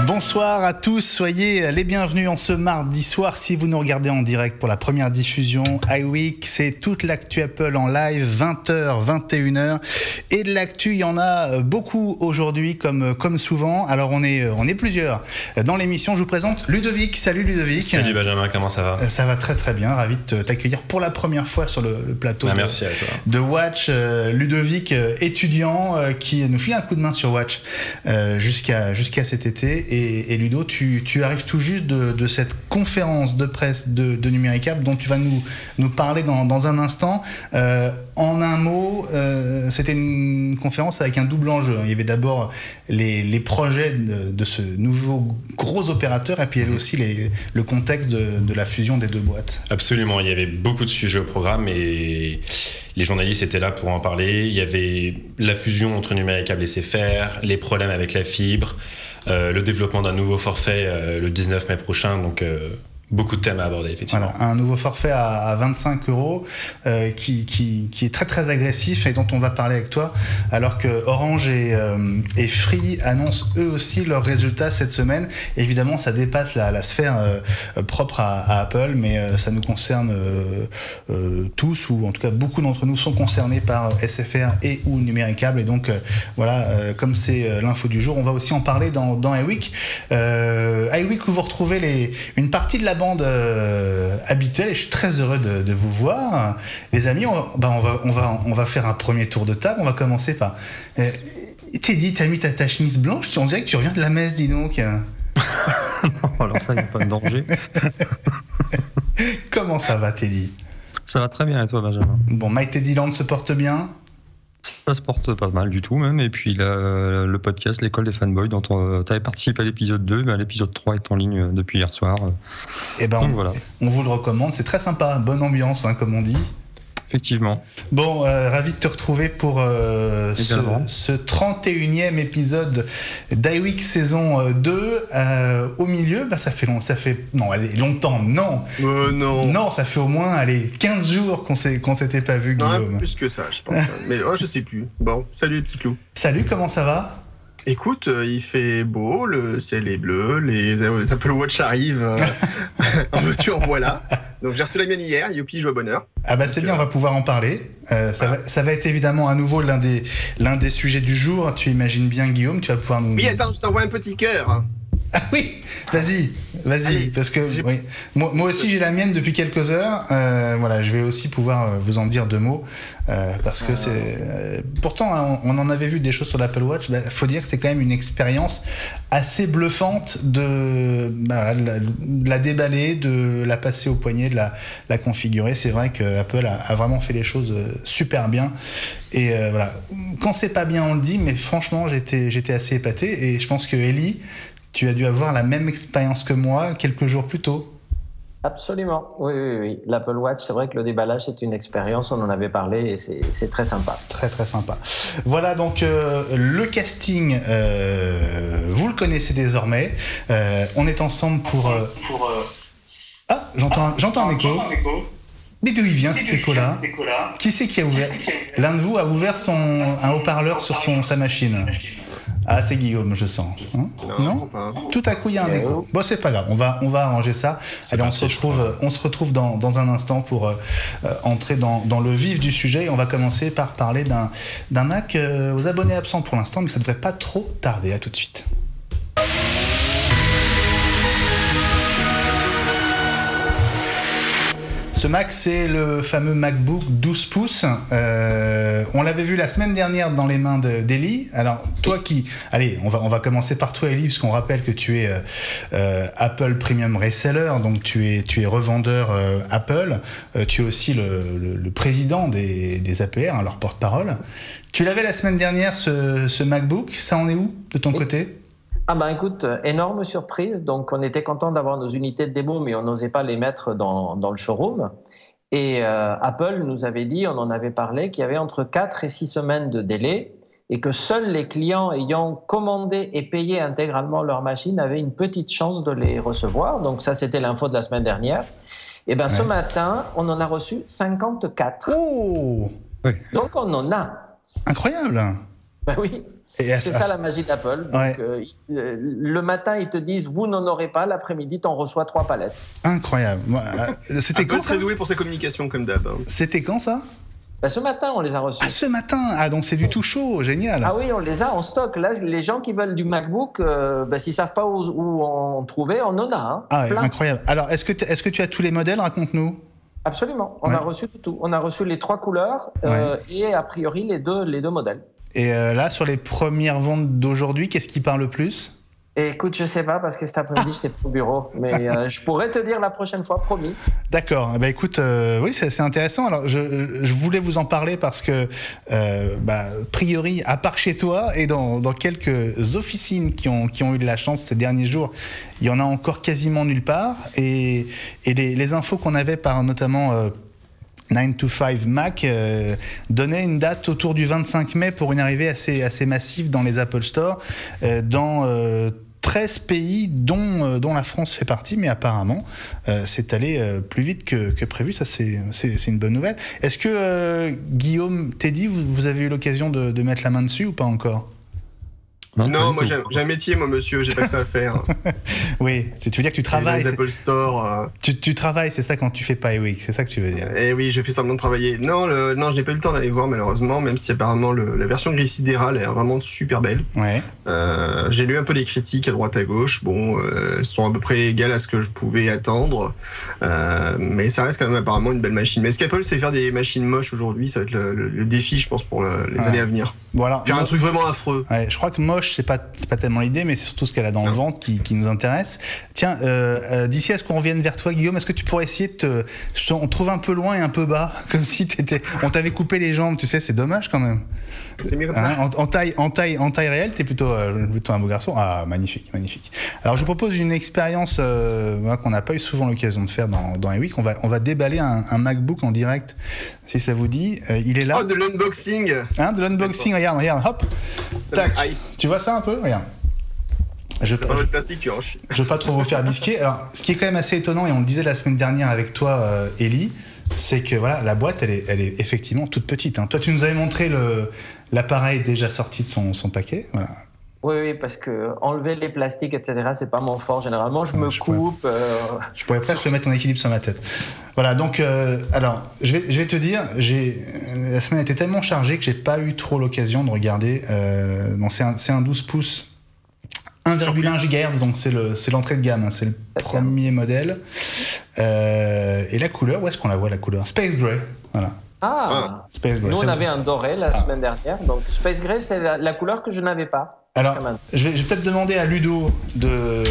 Bonsoir à tous, soyez les bienvenus en ce mardi soir. Si vous nous regardez en direct pour la première diffusion, iWeek, c'est toute l'actu Apple en live, 20h, 21h. Et de l'actu, il y en a beaucoup aujourd'hui, comme souvent. Alors on est plusieurs dans l'émission. Je vous présente Ludovic. Salut Ludovic. Salut Benjamin, comment ça va ? Ça va très très bien, ravi de t'accueillir pour la première fois sur le plateau merci à toi. De Watch. Ludovic, étudiant, qui nous file un coup de main sur Watch jusqu'à cet été. Et Ludo, tu arrives tout juste de cette conférence de presse de Numéricable dont tu vas nous parler dans un instant. En un mot, c'était une conférence avec un double enjeu. Il y avait d'abord les projets de ce nouveau gros opérateur, et puis il y avait aussi le contexte de la fusion des deux boîtes. Absolument, il y avait beaucoup de sujets au programme et les journalistes étaient là pour en parler. Il y avait la fusion entre Numéricable et SFR, les problèmes avec la fibre, le développement d'un nouveau forfait le 19 mai prochain, donc beaucoup de thèmes à aborder, effectivement. Voilà, un nouveau forfait à 25 € qui est très très agressif et dont on va parler avec toi, alors que Orange et Free annoncent eux aussi leurs résultats cette semaine. Évidemment, ça dépasse la sphère propre à Apple, mais ça nous concerne tous, ou en tout cas beaucoup d'entre nous sont concernés par SFR et ou Numéricable. Et donc voilà, comme c'est l'info du jour, on va aussi en parler dans iWeek. iWeek où vous retrouvez une partie de la bande habituelle, et je suis très heureux de vous voir, les amis. On va faire un premier tour de table. On va commencer par Teddy, t'as mis ta chemise blanche, on dirait que tu reviens de la messe, dis donc. Non, alors ça, il n'y a pas de danger. Comment ça va, Teddy ? Ça va très bien, et toi, Benjamin ? Bon, My Teddy Land se porte bien ? Ça se porte pas mal du tout, même. Et puis le podcast L'école des fanboys, dont tu avais participé à l'épisode 2, mais l'épisode 3 est en ligne depuis hier soir. Et ben, donc, voilà. On vous le recommande, c'est très sympa, bonne ambiance, hein, comme on dit. Effectivement. Bon, ravi de te retrouver pour ce 31e épisode d'iWeek saison 2. Au milieu, ça fait longtemps, non. Non, ça fait au moins 15 jours qu'on s'était pas vu, Guillaume. Non, plus que ça, je pense. Mais je sais plus. Bon, salut les petits clous. Salut, comment ça va ? Écoute, il fait beau, le ciel est bleu, les Apple Watch arrivent, en veux-tu, en voilà. Donc j'ai reçu la mienne hier, youpi, joie bonheur. Ah bah c'est bien, on va pouvoir en parler. Ça va être évidemment à nouveau l'un des sujets du jour. Tu imagines bien, Guillaume, tu vas pouvoir nous... Oui, attends, je t'envoie un petit cœur. Ah oui, vas-y, Allez, parce que oui. Moi aussi j'ai la mienne depuis quelques heures. Voilà, je vais aussi pouvoir vous en dire deux mots parce que c'est pourtant hein, on en avait vu des choses sur l'Apple Watch. Faut dire que c'est quand même une expérience assez bluffante de la déballer, de la passer au poignet, de la configurer. C'est vrai que Apple a vraiment fait les choses super bien. Et voilà, quand c'est pas bien on le dit, mais franchement j'étais assez épaté, et je pense que Ellie, tu as dû avoir la même expérience que moi quelques jours plus tôt. Absolument, oui. L'Apple Watch, c'est vrai que le déballage, c'est une expérience, on en avait parlé, et c'est très sympa. Très, très sympa. Voilà, donc le casting, vous le connaissez désormais. On est ensemble pour... Ah, j'entends un écho. Mais d'où il vient cet écho-là ? Qui c'est qui a ouvert ? L'un de vous a ouvert un haut-parleur sur sa machine. Ah, c'est Guillaume, je sens. Hein ? Non ? Tout à coup, il y a un écho. Bon, c'est pas grave, on va arranger ça. Allez, on se retrouve dans un instant pour entrer dans le vif du sujet. Et on va commencer par parler d'un Mac aux abonnés absents pour l'instant, mais ça ne devrait pas trop tarder. À tout de suite. Ce Mac, c'est le fameux MacBook 12 pouces. On l'avait vu la semaine dernière dans les mains d'Eli. Alors, toi qui... Allez, on va commencer par toi, Eli, parce qu'on rappelle que tu es Apple Premium Reseller, donc tu es revendeur Apple. Tu es aussi le président des APR, hein, leur porte-parole. Tu l'avais la semaine dernière, ce MacBook. Ça en est où, de ton côté ? Ah ben écoute, énorme surprise. Donc on était content d'avoir nos unités de démo, mais on n'osait pas les mettre dans le showroom. Et Apple nous avait dit, on en avait parlé, qu'il y avait entre 4 et 6 semaines de délai. et que seuls les clients ayant commandé et payé intégralement leur machine avaient une petite chance de les recevoir. Donc ça, c'était l'info de la semaine dernière. Et bien, ce matin, on en a reçu 54. Oh! Donc, on en a. Incroyable! Ben oui. C'est ça la magie d'Apple. Donc, le matin, ils te disent, vous n'en aurez pas. L'après-midi, tu en reçois 3 palettes. Incroyable. C'était quand ça? Très doué pour ses communications, comme d'hab. C'était quand ça? Ben, ce matin, on les a reçus. Ah, ce matin? Ah, donc c'est du tout chaud, génial. Ah oui, on les a en stock. Là, les gens qui veulent du MacBook, s'ils ne savent pas où en trouver, on en a. Hein, ah, incroyable. Alors, est-ce que tu as tous les modèles? Raconte-nous. Absolument. On a reçu tout. On a reçu les 3 couleurs et a priori les deux modèles. Et là, sur les premières ventes d'aujourd'hui, qu'est-ce qui parle le plus? Écoute, je sais pas parce que cet après-midi, j'étais pas au bureau. Mais je pourrais te dire la prochaine fois, promis. D'accord. Bah, écoute, oui, c'est intéressant. Alors, je voulais vous en parler parce que, a priori, à part chez toi et dans quelques officines qui ont eu de la chance ces derniers jours, il y en a encore quasiment nulle part. Et les infos qu'on avait par notamment 9 to 5 Mac donnait une date autour du 25 mai pour une arrivée assez massive dans les Apple Store, dans 13 pays dont la France fait partie, mais apparemment c'est allé plus vite que prévu. Ça, c'est une bonne nouvelle. Est-ce que Guillaume, Teddy, vous avez eu l'occasion de mettre la main dessus ou pas encore? Non, moi j'ai un métier, moi monsieur, j'ai pas que ça à faire. Oui, tu veux dire que tu travailles. Les Apple Store. Tu travailles, c'est ça, quand tu fais pas EWIC, c'est ça que tu veux dire? Eh oui, je fais semblant de travailler. Non, je n'ai pas eu le temps d'aller voir malheureusement, même si apparemment la version gris sidéral est vraiment super belle. Ouais. J'ai lu un peu les critiques à droite à gauche. Bon, elles sont à peu près égales à ce que je pouvais attendre, mais ça reste quand même apparemment une belle machine. Mais est-ce qu'Apple sait faire des machines moches aujourd'hui? Ça va être le défi, je pense, pour les années à venir. Voilà. Faire un truc vraiment affreux. Ouais, je crois que moche, c'est pas tellement l'idée, mais c'est surtout ce qu'elle a dans le ventre qui nous intéresse. Tiens, d'ici à ce qu'on revienne vers toi, Guillaume, est-ce que tu pourrais essayer on trouve un peu loin et un peu bas, comme si on t'avait coupé les jambes, tu sais, c'est dommage quand même. C'est mieux comme ça. En taille réelle, t'es plutôt un beau garçon. Ah, magnifique. Alors, je vous propose une expérience qu'on n'a pas eu souvent l'occasion de faire dans EWIC. On va déballer un MacBook en direct, si ça vous dit. Il est là. Oh, de l'unboxing. De l'unboxing, regarde, hop. Tac. Tu vois ça un peu? Regarde. Je veux pas trop vous faire bisquer. Alors, ce qui est quand même assez étonnant, et on le disait la semaine dernière avec toi, Ellie, c'est que voilà, la boîte, elle est effectivement toute petite. Hein. Toi, tu nous avais montré l'appareil déjà sorti de son paquet. Voilà. Oui, parce que enlever les plastiques, etc., c'est pas mon fort. Généralement, je me coupe. Je pourrais presque mettre en équilibre sur ma tête. Voilà, donc, alors, je vais te dire, la semaine était tellement chargée que j'ai pas eu trop l'occasion de regarder. C'est un 12 pouces. 1,1 GHz, donc c'est l'entrée de gamme, hein, c'est le premier modèle. Et la couleur, où est-ce qu'on la voit, la couleur? Space Gray, voilà. Space Gray. Nous, on avait un doré la semaine dernière, donc Space Gray, c'est la couleur que je n'avais pas. Alors, je vais peut-être demander à Ludo de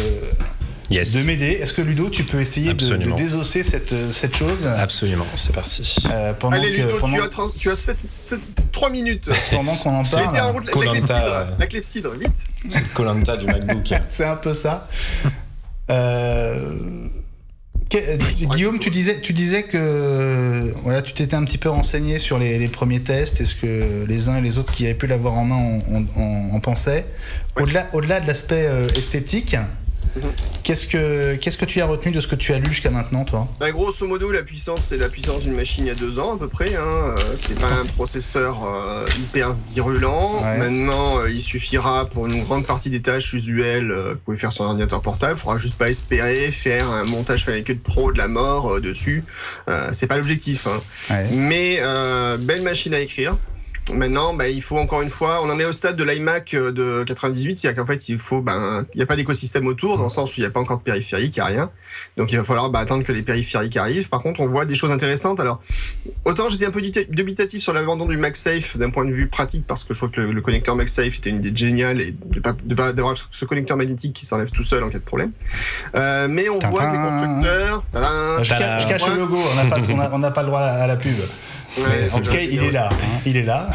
m'aider. Est-ce que Ludo, tu peux essayer de désosser cette chose? Absolument, c'est parti. Allez Ludo, tu as 3 minutes. Pendant qu'on en parle. La clepsydre, vite. C'est Koh-Lanta du MacBook. C'est un peu ça. Guillaume, tu disais que voilà, tu t'étais un petit peu renseigné sur les premiers tests. Est-ce que les uns et les autres qui avaient pu l'avoir en main en pensaient? Au-delà de l'aspect esthétique, qu'est-ce que tu as retenu de ce que tu as lu jusqu'à maintenant, toi? Grosso modo, la puissance, c'est la puissance d'une machine il y a 2 ans à peu près. Hein. C'est pas un processeur hyper virulent. Ouais. Maintenant, il suffira pour une grande partie des tâches usuelles que vous pouvez faire sur un ordinateur portable. Il faudra juste pas espérer faire un montage Final Cut Pro de la mort dessus. C'est pas l'objectif. Hein. Ouais. Mais belle machine à écrire. Maintenant, il faut encore une fois, on en est au stade de l'iMac de 98, c'est-à-dire qu'en fait, il n'y a pas d'écosystème autour, dans le sens où il n'y a pas encore de périphérique, il n'y a rien. Donc il va falloir attendre que les périphériques arrivent. Par contre, on voit des choses intéressantes. Alors, autant j'étais un peu dubitatif sur l'abandon du MagSafe d'un point de vue pratique, parce que je crois que le connecteur MagSafe était une idée géniale, et d'avoir ce connecteur magnétique qui s'enlève tout seul en cas de problème. Mais on voit que les constructeurs... Je cache le logo, on n'a pas le droit à la pub. Ouais, en tout cas, il est là.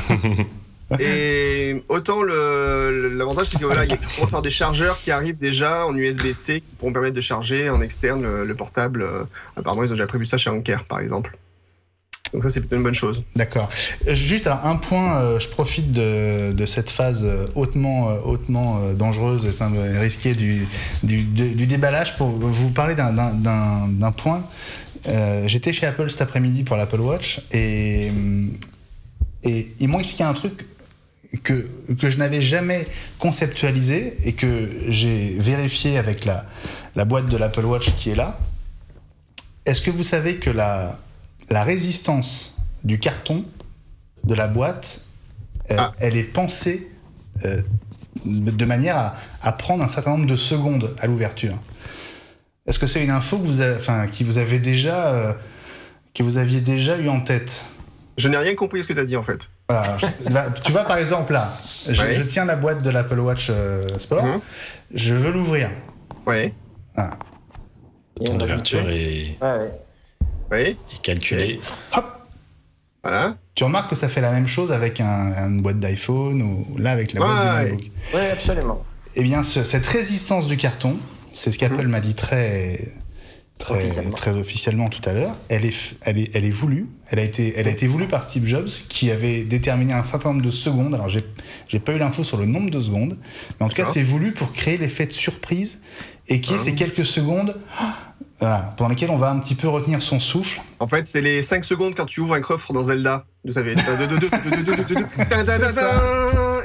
Et autant l'avantage, c'est que voilà, il commence à avoir des chargeurs qui arrivent déjà en USB-C qui pourront permettre de charger en externe le portable. Apparemment, ils ont déjà prévu ça chez Anker, par exemple. Donc ça, c'est plutôt une bonne chose. D'accord. Juste alors, un point, je profite de cette phase hautement dangereuse et risquée du déballage pour vous parler d'un point. J'étais chez Apple cet après-midi pour l'Apple Watch et ils m'ont expliqué un truc que je n'avais jamais conceptualisé et que j'ai vérifié avec la boîte de l'Apple Watch qui est là. Est-ce que vous savez que la résistance du carton de la boîte, elle est pensée de manière à prendre un certain nombre de secondes à l'ouverture. Est-ce que c'est une info que vous aviez déjà eu en tête? Je n'ai rien compris de ce que tu as dit en fait. Voilà, tu vois par exemple là, je tiens la boîte de l'Apple Watch Sport, je veux l'ouvrir. Ouais. Voilà. Ton ouverture est calculée. Hop. Voilà. Tu remarques que ça fait la même chose avec une boîte d'iPhone ou là avec la boîte du MacBook. Oui, absolument. Eh bien, cette résistance du carton, c'est ce qu'Apple m'a dit très officiellement tout à l'heure. Elle est voulue. Elle a été voulue par Steve Jobs, qui avait déterminé un certain nombre de secondes. Alors, j'ai pas eu l'info sur le nombre de secondes, mais en tout cas, c'est voulu pour créer l'effet de surprise et qu'il y ait ces quelques secondes. Voilà, pendant lesquelles on va un petit peu retenir son souffle. En fait, c'est les 5 secondes quand tu ouvres un coffre dans Zelda. Vous savez.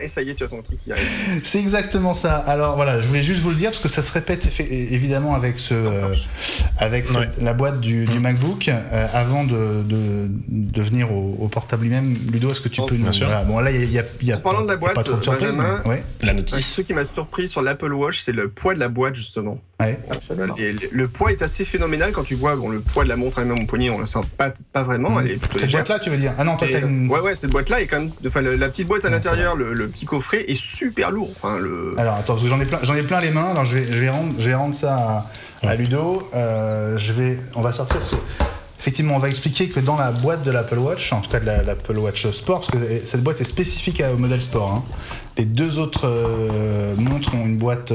Et ça y est, tu as ton truc qui arrive. C'est exactement ça. Alors voilà, je voulais juste vous le dire parce que ça se répète évidemment avec la boîte du MacBook. Avant de venir au portable lui-même, Ludo, est-ce que tu peux nous... Voilà. Bon, là, il y a en parlant de la boîte, pas trop de surprise, la notice. Ce qui m'a surpris sur l'Apple Watch, c'est le poids de la boîte, justement. Ouais. Absolument. Et le poids est assez phénoménal quand tu vois le poids de la montre elle-même au poignet, on la sent pas vraiment. Elle est plutôt cette légère. boîte-là, tu veux dire? Ah non, toi, t'as une... Ouais, cette boîte-là est quand même... Enfin, la petite boîte à l'intérieur, le petit coffret est super lourd. Enfin, Alors, attends, parce que j'en ai plein les mains. Alors, je vais rendre ça à Ludo. On va sortir parce que... Effectivement, on va expliquer que dans la boîte de l'Apple Watch, en tout cas de l'Apple Watch Sport, parce que cette boîte est spécifique au modèle Sport. Hein. Les deux autres montres ont une boîte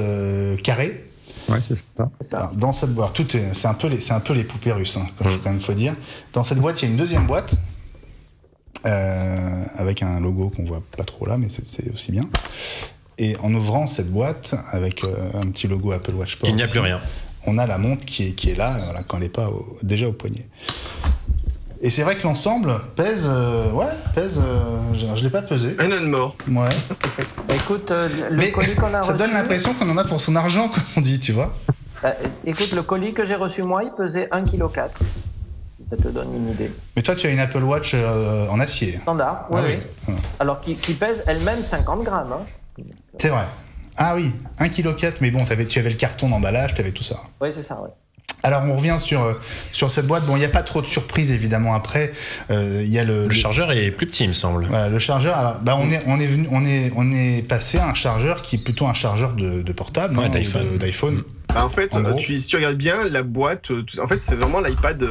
carrée. Ouais, c'est ça. Alors, dans cette boîte, c'est un peu les poupées russes, hein, quand même faut dire. Dans cette boîte, il y a une deuxième boîte avec un logo qu'on voit pas trop là, mais c'est aussi bien. Et en ouvrant cette boîte avec un petit logo Apple Watch Sport, il n'y a plus rien. On a la montre qui est là, voilà, quand elle n'est pas déjà au poignet. Et c'est vrai que l'ensemble pèse, je l'ai pas pesé. Un an de mort. Ouais. Écoute, le colis qu'on a reçu... Ça donne l'impression qu'on en a pour son argent, comme on dit, tu vois. Écoute, le colis que j'ai reçu moi, il pesait 1,4 kg. Ça te donne une idée. Mais toi, tu as une Apple Watch en acier. Standard, oui. Alors, qui pèse elle-même 50 grammes. Hein. C'est vrai. Ah oui, 1,4 kg, mais bon, tu avais le carton d'emballage, tu avais tout ça. Oui, c'est ça, oui. Alors, on revient sur cette boîte. Bon, il n'y a pas trop de surprises, évidemment, après. Il y a le chargeur est plus petit, il me semble. Voilà, le chargeur, alors, on est passé à un chargeur qui est plutôt un chargeur de portable, d'iPhone. Bah, en fait, si tu regardes bien, la boîte, en fait, c'est vraiment l'iPad.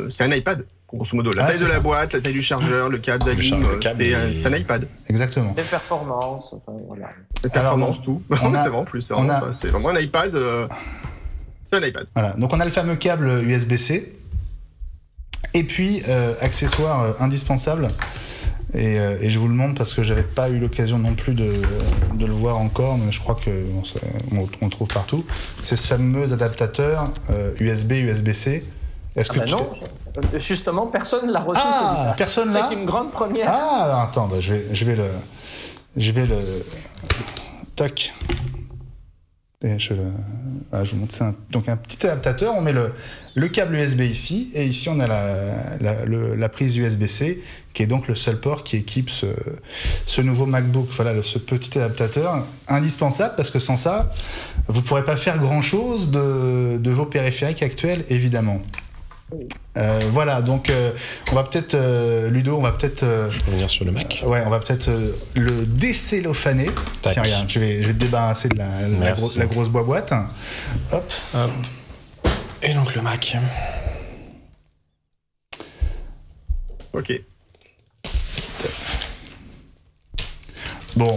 C'est un iPad. Grosso modo, la taille de la boîte, la taille du chargeur, le câble d'allume, c'est un iPad. Exactement. Les performances, enfin, voilà. Les performances, tout. C'est vraiment plus, c'est vraiment ça. C'est vraiment un iPad. C'est un iPad. Voilà. Donc on a le fameux câble USB-C. Et puis, accessoire indispensable. Et je vous le montre parce que j'avais pas eu l'occasion non plus de le voir encore, mais je crois qu'on le trouve partout. C'est ce fameux adaptateur USB-C. Est-ce que non, justement, personne l'a reçu. Personne l'a. C'est une grande première. Ah, alors attends, je vais le toc. Et je vous montre. Donc un petit adaptateur, on met le câble USB ici, et ici on a la prise USB-C, qui est donc le seul port qui équipe ce nouveau MacBook. Voilà, ce petit adaptateur indispensable, parce que sans ça, vous ne pourrez pas faire grand-chose de vos périphériques actuels, évidemment. Voilà, donc on va peut-être, Ludo, revenir sur le Mac. Ouais, on va peut-être le décellophaner. Tiens, regarde, je vais te débarrasser de la grosse boîte. Hop. Et donc le Mac. Ok. Bon,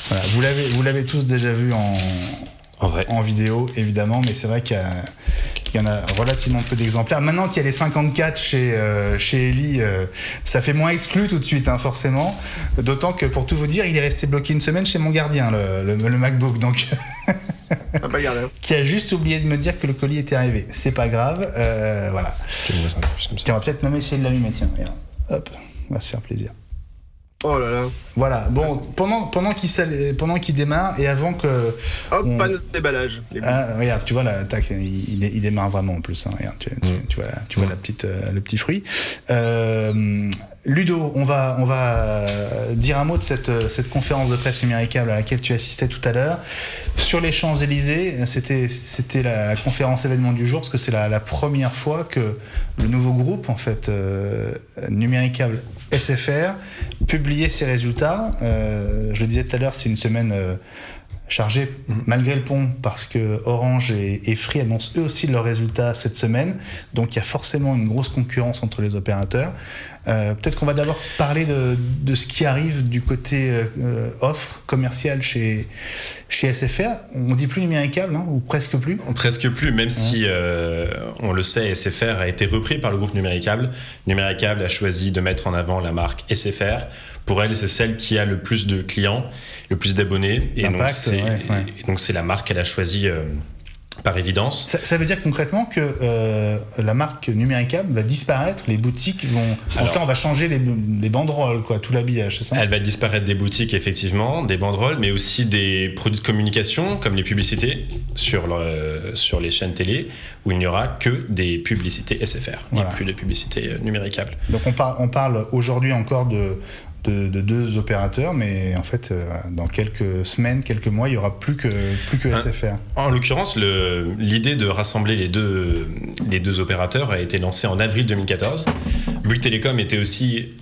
voilà, vous l'avez tous déjà vu en vidéo, évidemment, mais c'est vrai qu'il Il y en a relativement peu d'exemplaires. Maintenant qu'il y a les 54 chez Eli, ça fait moins exclu tout de suite, hein, forcément. D'autant que, pour tout vous dire, il est resté bloqué une semaine chez mon gardien, le MacBook. Donc, qui a juste oublié de me dire que le colis était arrivé. C'est pas grave. Voilà. On va peut-être même essayer de l'allumer. Tiens, regarde. Hop, on va se faire plaisir. Oh là là. Voilà, bon, pendant qu'il démarre et avant que... Hop, panneau de déballage. Regarde, tu vois, là, tac, il démarre vraiment en plus. Hein, regarde, tu vois le petit fruit. Ludo, on va dire un mot de cette conférence de presse numéricable à laquelle tu assistais tout à l'heure. Sur les Champs-Élysées, c'était la conférence événement du jour, parce que c'est la première fois que le nouveau groupe, en fait, numéricable SFR, publiait ses résultats. Je le disais tout à l'heure, c'est une semaine chargée malgré le pont, parce que Orange et Free annoncent eux aussi leurs résultats cette semaine. Donc il y a forcément une grosse concurrence entre les opérateurs. Peut-être qu'on va d'abord parler de ce qui arrive du côté offre commerciale chez SFR. On dit plus numéricable, hein, ou presque plus. Presque plus, même si on le sait, SFR a été repris par le groupe Numéricable. Numéricable a choisi de mettre en avant la marque SFR. Pour elle, c'est celle qui a le plus de clients, le plus d'abonnés, et donc c'est la marque qu'elle a choisie par évidence. Ça veut dire concrètement que la marque Numéricable va disparaître, les boutiques vont... En tout cas, on va changer les banderoles, quoi, tout l'habillage, c'est ça ? Elle va disparaître des boutiques, effectivement, des banderoles, mais aussi des produits de communication, comme les publicités sur les chaînes télé, où il n'y aura que des publicités SFR, et plus de publicités Numéricable. Donc on parle aujourd'hui encore de deux opérateurs, mais en fait, dans quelques semaines, quelques mois, il n'y aura plus que SFR. En l'occurrence, l'idée de rassembler les deux opérateurs a été lancée en avril 2014. Bouygues Telecom était aussi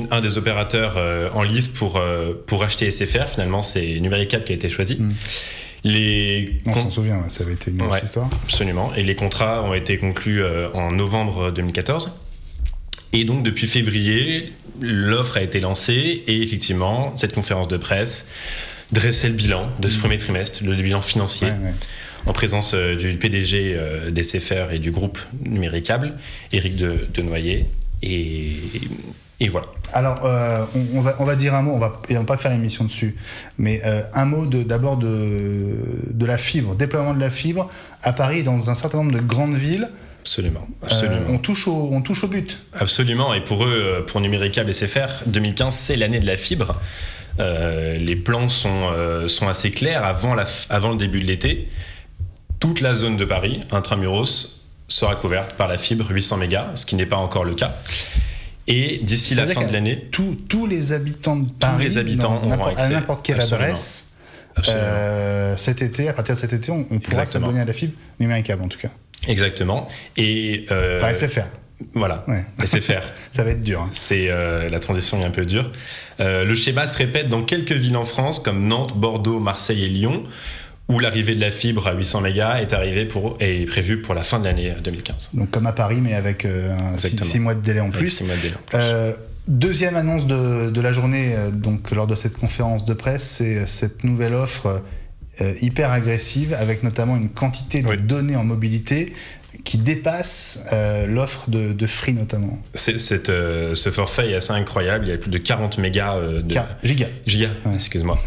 un des opérateurs en lice pour acheter SFR. Finalement, c'est Numéricable qui a été choisi. On s'en souvient, ça avait été une grosse histoire. Absolument. Et les contrats ont été conclus en novembre 2014. Et donc, depuis février, l'offre a été lancée et effectivement, cette conférence de presse dressait le bilan de ce premier trimestre, le bilan financier, en présence du PDG d'SFR et du groupe Numéricable, Éric Denoyer. Et voilà. Alors, on va dire un mot, on va pas faire l'émission dessus, mais un mot d'abord de la fibre, déploiement de la fibre à Paris et dans un certain nombre de grandes villes. Absolument. On touche au but. Absolument, et pour eux, pour Numéricable et SFR, 2015, c'est l'année de la fibre. Les plans sont assez clairs. Avant le début de l'été, toute la zone de Paris, intramuros, sera couverte par la fibre 800 mégas, ce qui n'est pas encore le cas. Et d'ici la fin de l'année... Tous les habitants de Paris, à n'importe quelle adresse, cet été, à partir de cet été, on pourra s'abonner à la fibre Numéricable en tout cas. Exactement. Et enfin, SFR. Voilà, SFR. Ça va être dur. C'est la transition est un peu dure. Le schéma se répète dans quelques villes en France, comme Nantes, Bordeaux, Marseille et Lyon, où l'arrivée de la fibre à 800 mégas est prévue pour la fin de l'année 2015. Donc comme à Paris, mais avec 6 mois de délai en plus. 6 mois de délai en plus. Deuxième annonce de la journée, donc lors de cette conférence de presse, c'est cette nouvelle offre hyper agressive, avec notamment une quantité de données en mobilité qui dépasse l'offre de Free notamment. Ce forfait est assez incroyable, il y a plus de 40 mégas giga, excuse-moi,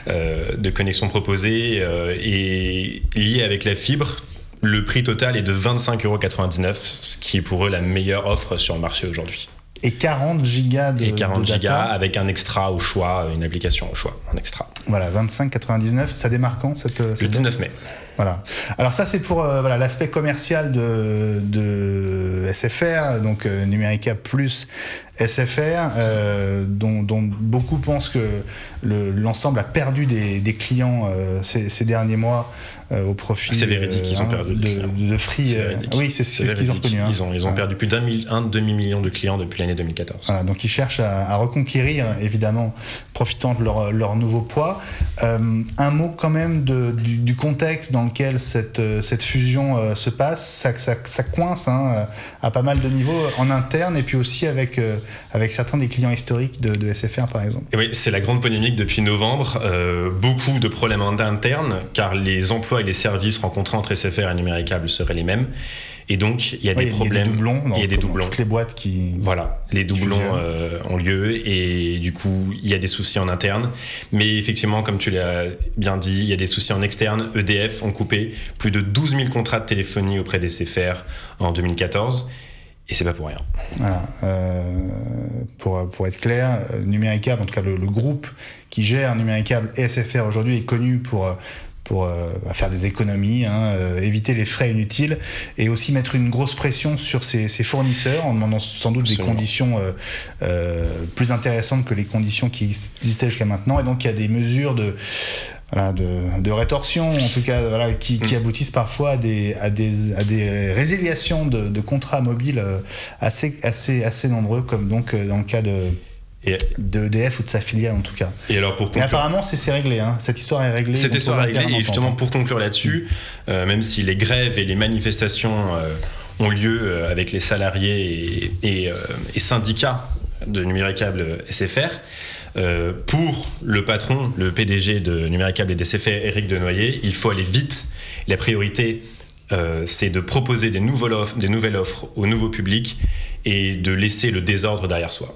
de connexion proposée, et lié avec la fibre. Le prix total est de 25,99 €, ce qui est pour eux la meilleure offre sur le marché aujourd'hui. Et 40 gigas de gigas avec un extra au choix, une application au choix, en extra. Voilà, 25,99. Ça démarre quand Le 19 mai. Voilà. Alors ça, c'est pour l'aspect commercial de SFR, donc Numéricable plus SFR, dont beaucoup pensent que l'ensemble a perdu des clients ces derniers mois au profit c'est véridique, ils ont perdu de Free. Oui, c'est ce qu'ils ont reconnu. Hein. Ils ont perdu plus d'un demi-million de clients depuis l'année 2014. Voilà, donc ils cherchent à reconquérir, évidemment, profitant de leur nouveau poids. Un mot quand même du contexte dans lequel cette fusion se passe, ça coince à pas mal de niveaux en interne et puis aussi avec certains des clients historiques de SFR par exemple. Et oui, c'est la grande polémique depuis novembre. Beaucoup de problèmes en interne car les emplois et les services rencontrés entre SFR et Numéricable seraient les mêmes. Et donc, il y a des problèmes. Il y a des doublons dans toutes les boîtes qui. Voilà, les doublons ont lieu et du coup, il y a des soucis en interne. Mais effectivement, comme tu l'as bien dit, il y a des soucis en externe. EDF ont coupé plus de 12 000 contrats de téléphonie auprès des SFR en 2014. Et c'est pas pour rien. Voilà. Pour être clair, Numéricable, en tout cas le groupe qui gère Numéricable et SFR aujourd'hui est connu pour faire des économies, éviter les frais inutiles et aussi mettre une grosse pression sur ses fournisseurs en demandant sans doute des conditions plus intéressantes que les conditions qui existaient jusqu'à maintenant. Et donc il y a des mesures de rétorsion, en tout cas, qui aboutissent parfois à des résiliations de contrats mobiles assez nombreux, comme donc dans le cas d'EDF ou de sa filiale en tout cas. Et alors pour conclure, mais apparemment c'est réglé, cette histoire est réglée. Cette histoire est réglée et justement pour conclure là-dessus, même si les grèves et les manifestations ont lieu avec les salariés et syndicats de Numéricable SFR, pour le patron, le PDG de Numéricable et d'SFR, Éric Denoyer, il faut aller vite. La priorité, c'est de proposer des nouvelles offres au nouveau public et de laisser le désordre derrière soi.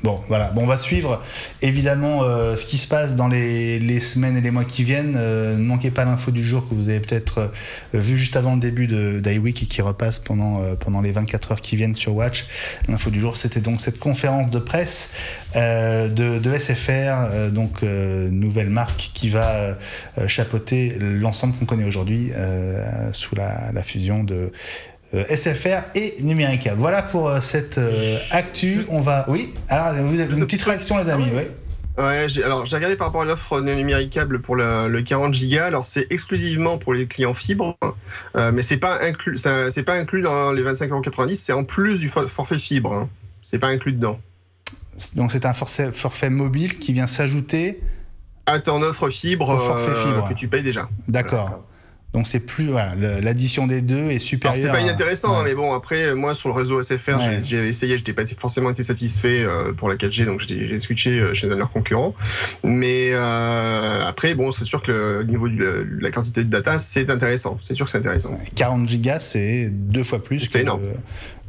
Bon, on va suivre évidemment ce qui se passe dans les semaines et les mois qui viennent. Ne manquez pas l'info du jour que vous avez peut-être vu juste avant le début d'iWeek et qui repasse pendant les 24 heures qui viennent sur Watch. L'info du jour, c'était donc cette conférence de presse de SFR, nouvelle marque qui va chapeauter l'ensemble qu'on connaît aujourd'hui sous la fusion de SFR et Numéricable. Voilà pour cette actu. On va. Oui. Alors, vous avez une petite réaction, les amis. Oui. Ouais, j'ai regardé par rapport à l'offre de Numéricable pour le 40 Go. Alors c'est exclusivement pour les clients fibre, mais c'est pas inclus. C'est pas inclus dans les 25,90 €. C'est en plus du forfait fibre. C'est pas inclus dedans. Donc c'est un forfait mobile qui vient s'ajouter à ton offre fibre, au forfait fibre que tu payes déjà. D'accord. Voilà. Donc c'est plus l'addition des deux est supérieure. Alors c'est pas inintéressant, mais bon après moi sur le réseau SFR j'avais essayé, j'étais pas forcément été satisfait pour la 4G, donc j'ai switché chez un de leurs concurrents. Mais après bon c'est sûr que le niveau de la quantité de data c'est intéressant, c'est sûr que c'est intéressant. 40 gigas c'est 2 fois plus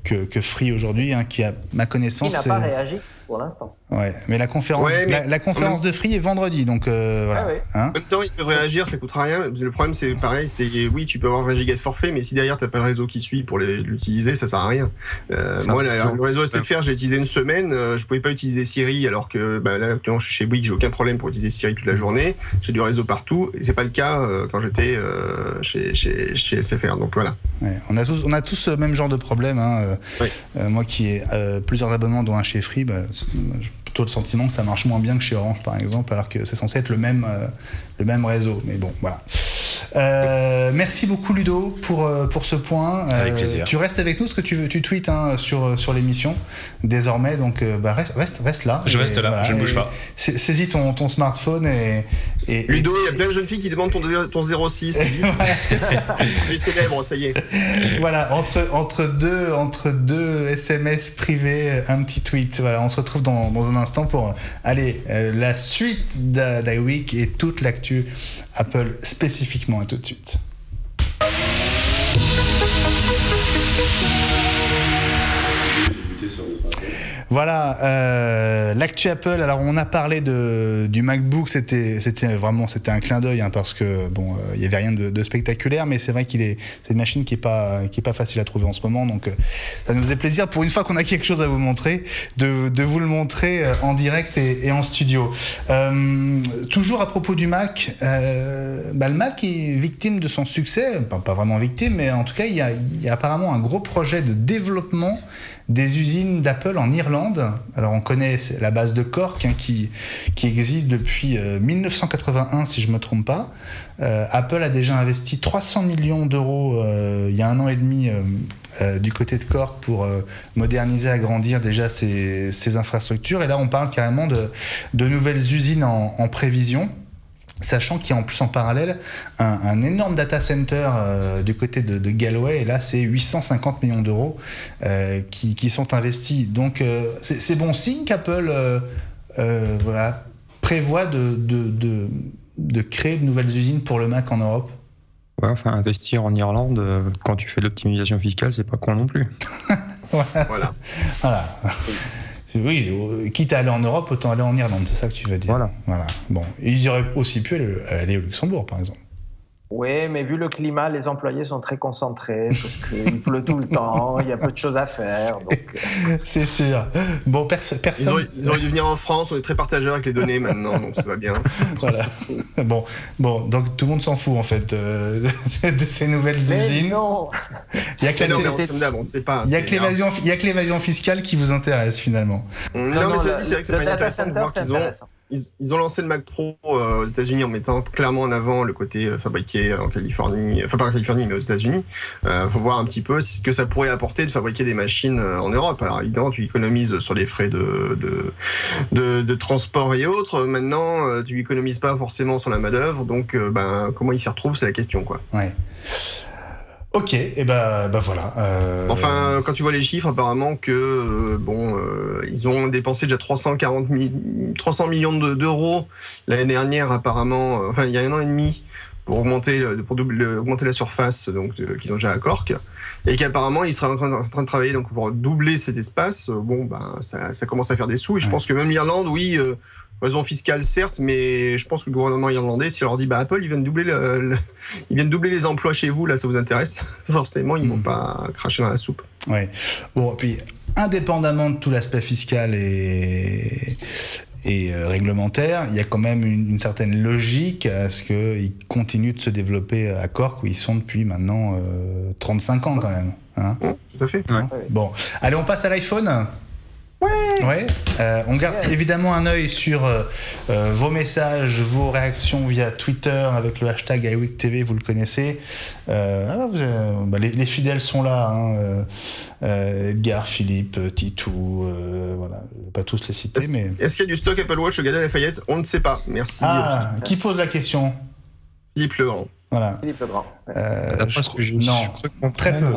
que Free aujourd'hui, qui à ma connaissance. Il n'a pas réagi pour l'instant. Ouais, mais la conférence, la conférence de Free est vendredi, donc voilà. En même temps, ils peuvent réagir, ça coûte rien. Le problème, c'est pareil, c'est oui, tu peux avoir 20 gigas de forfait, mais si derrière t'as pas le réseau qui suit pour l'utiliser, ça sert à rien. Moi, le réseau SFR, je l'ai utilisé une semaine, je pouvais pas utiliser Siri, alors que là, actuellement, je suis chez Bouygues, j'ai aucun problème pour utiliser Siri toute la journée. J'ai du réseau partout, et c'est pas le cas quand j'étais chez SFR. Donc voilà. Ouais, on a tous le même genre de problème. Moi qui ai plusieurs abonnements, dont un chez Free, j'ai plutôt le sentiment que ça marche moins bien que chez Orange par exemple, alors que c'est censé être le même réseau. Mais bon, voilà. Merci beaucoup Ludo pour ce point. Avec plaisir. Tu restes avec nous parce que tu tweets sur l'émission désormais, donc reste là. Je reste là, je ne bouge pas. Saisis ton smartphone et Ludo, il y a plein de jeunes filles qui demandent ton 06. Voilà, c'est ça. Lui célèbre, ça y est. Voilà, entre deux SMS privés, un petit tweet. Voilà, on se retrouve dans un instant pour la suite d'iWeek et toute l'actu Apple spécifiquement. À tout de suite. Voilà, l'actu Apple. Alors on a parlé du MacBook, c'était un clin d'œil parce que il y avait rien de spectaculaire, mais c'est vrai c'est une machine qui est pas facile à trouver en ce moment, donc ça nous fait plaisir pour une fois qu'on a quelque chose à vous montrer de vous le montrer en direct et en studio. Toujours à propos du Mac, le Mac est victime de son succès, pas vraiment victime, mais en tout cas il y a apparemment un gros projet de développement des usines d'Apple en Irlande. Alors on connaît la base de Cork qui existe depuis 1981 si je me trompe pas. Apple a déjà investi 300 millions d'euros il y a 1 an et demi du côté de Cork pour moderniser, agrandir déjà ses infrastructures. Et là on parle carrément de nouvelles usines en prévision. Sachant qu'il y a en plus en parallèle un énorme data center du côté de Galway, et là c'est 850 millions d'euros qui sont investis. Donc c'est bon signe qu'Apple prévoit de créer de nouvelles usines pour le Mac en Europe. Ouais, enfin, investir en Irlande, quand tu fais de l'optimisation fiscale, c'est pas con non plus. Voilà. Oui, quitte à aller en Europe, autant aller en Irlande, c'est ça que tu veux dire. Voilà. Bon, ils auraient aussi pu aller au Luxembourg, par exemple. Oui, mais vu le climat, les employés sont très concentrés parce qu'il pleut tout le temps, il y a peu de choses à faire. Donc... C'est sûr. Bon, personne. Ils auraient dû venir en France, on est très partageurs avec les données maintenant, donc ça va bien. Voilà. Bon, donc tout le monde s'en fout en fait de ces nouvelles usines. Non. Il y a que l'évasion fiscale qui vous intéresse finalement. Non, mais c'est vrai que c'est pas intéressant de voir qu'ils ont lancé le Mac Pro aux États-Unis en mettant clairement en avant le côté fabriqué en Californie, enfin pas en Californie mais aux États-Unis. Faut voir un petit peu ce que ça pourrait apporter de fabriquer des machines en Europe. Alors évidemment, tu économises sur les frais de transport et autres. Maintenant, tu économises pas forcément sur la main-d'œuvre. Donc, comment ils s'y retrouvent, c'est la question, quoi. Ouais. Ok, et voilà. Enfin, quand tu vois les chiffres, apparemment que ils ont dépensé déjà 300 millions d'euros l'année dernière, apparemment. Enfin, il y a 1 an et demi pour augmenter la surface donc qu'ils ont déjà à Cork, et qu'apparemment ils seraient en train de travailler donc pour doubler cet espace. Ça commence à faire des sous, et je pense que même l'Irlande, raison fiscale certes, mais je pense que le gouvernement irlandais, s'il leur dit Apple, ils viennent doubler les emplois chez vous, là ça vous intéresse, forcément ils vont pas cracher dans la soupe. Ouais. Bon, puis indépendamment de tout l'aspect fiscal et réglementaire, il y a quand même une certaine logique à ce qu'ils continuent de se développer à Cork, où ils sont depuis maintenant 35 ans quand même. Hein, tout à fait. Ouais. Bon, allez, on passe à l'iPhone. Ouais. On garde évidemment un œil sur vos messages, vos réactions via Twitter avec le hashtag iWeekTV, vous le connaissez. Les fidèles sont là, hein. Edgar, Philippe, Titou, voilà, je vais pas tous les citer. Est-ce qu'il y a du stock Apple Watch au Galeries Lafayette ? On ne sait pas. Merci. Qui pose la question ? Philippe Legrand. Voilà. Philippe Legrand. Non, très peu.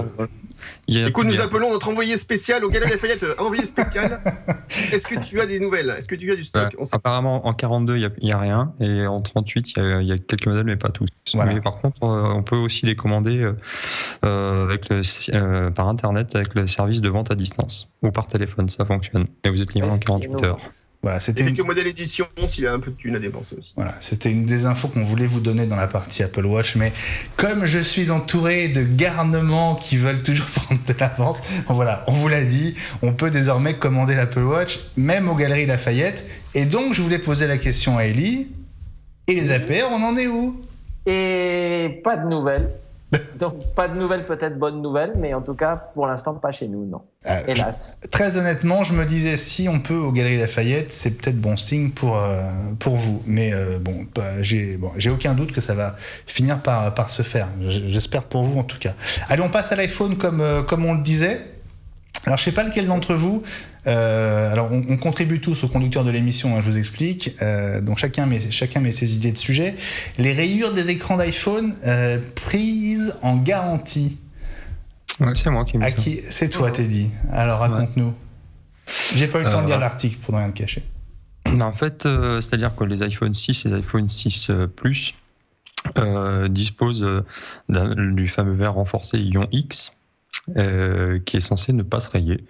Écoute, nous appelons notre envoyé spécial au Galeries Lafayette. Envoyé spécial, est-ce que tu as des nouvelles ? Est-ce que tu as du stock ? Apparemment, en 42, il n'y a rien. Et en 38, il y a quelques modèles, mais pas tous. Voilà. Mais par contre, on peut aussi les commander par Internet avec le service de vente à distance. Ou par téléphone, ça fonctionne. Et vous êtes livré en 48 heures. Voilà, c'était quelques modèles édition s'il a un peu de thunes à dépenser aussi. Voilà, c'était une des infos qu'on voulait vous donner dans la partie Apple Watch, mais comme je suis entouré de garnements qui veulent toujours prendre de l'avance, voilà, on vous l'a dit, on peut désormais commander l'Apple Watch, même aux Galeries Lafayette. Et donc, je voulais poser la question à Ellie. Et les APR, on en est où ? Et pas de nouvelles. Donc, pas de nouvelles, peut-être bonnes nouvelles, mais en tout cas, pour l'instant, pas chez nous, non. Hélas. Très honnêtement, je me disais, si on peut aux Galeries Lafayette, c'est peut-être bon signe pour vous. Mais j'ai aucun doute que ça va finir par se faire. J'espère pour vous, en tout cas. Allez, on passe à l'iPhone comme on le disait. Alors, je ne sais pas lequel d'entre vous. Alors, on contribue tous aux conducteurs de l'émission, hein, je vous explique. Donc, chacun met ses idées de sujet. Les rayures des écrans d'iPhone prises en garantie. Ouais, c'est moi qui me dis. C'est toi, Teddy. Alors, raconte-nous. J'ai pas eu le temps de lire l'article pour ne rien te cacher. En fait, c'est-à-dire que les iPhone 6 et les iPhone 6 Plus disposent du fameux verre renforcé Ion X. Qui est censé ne pas se rayer.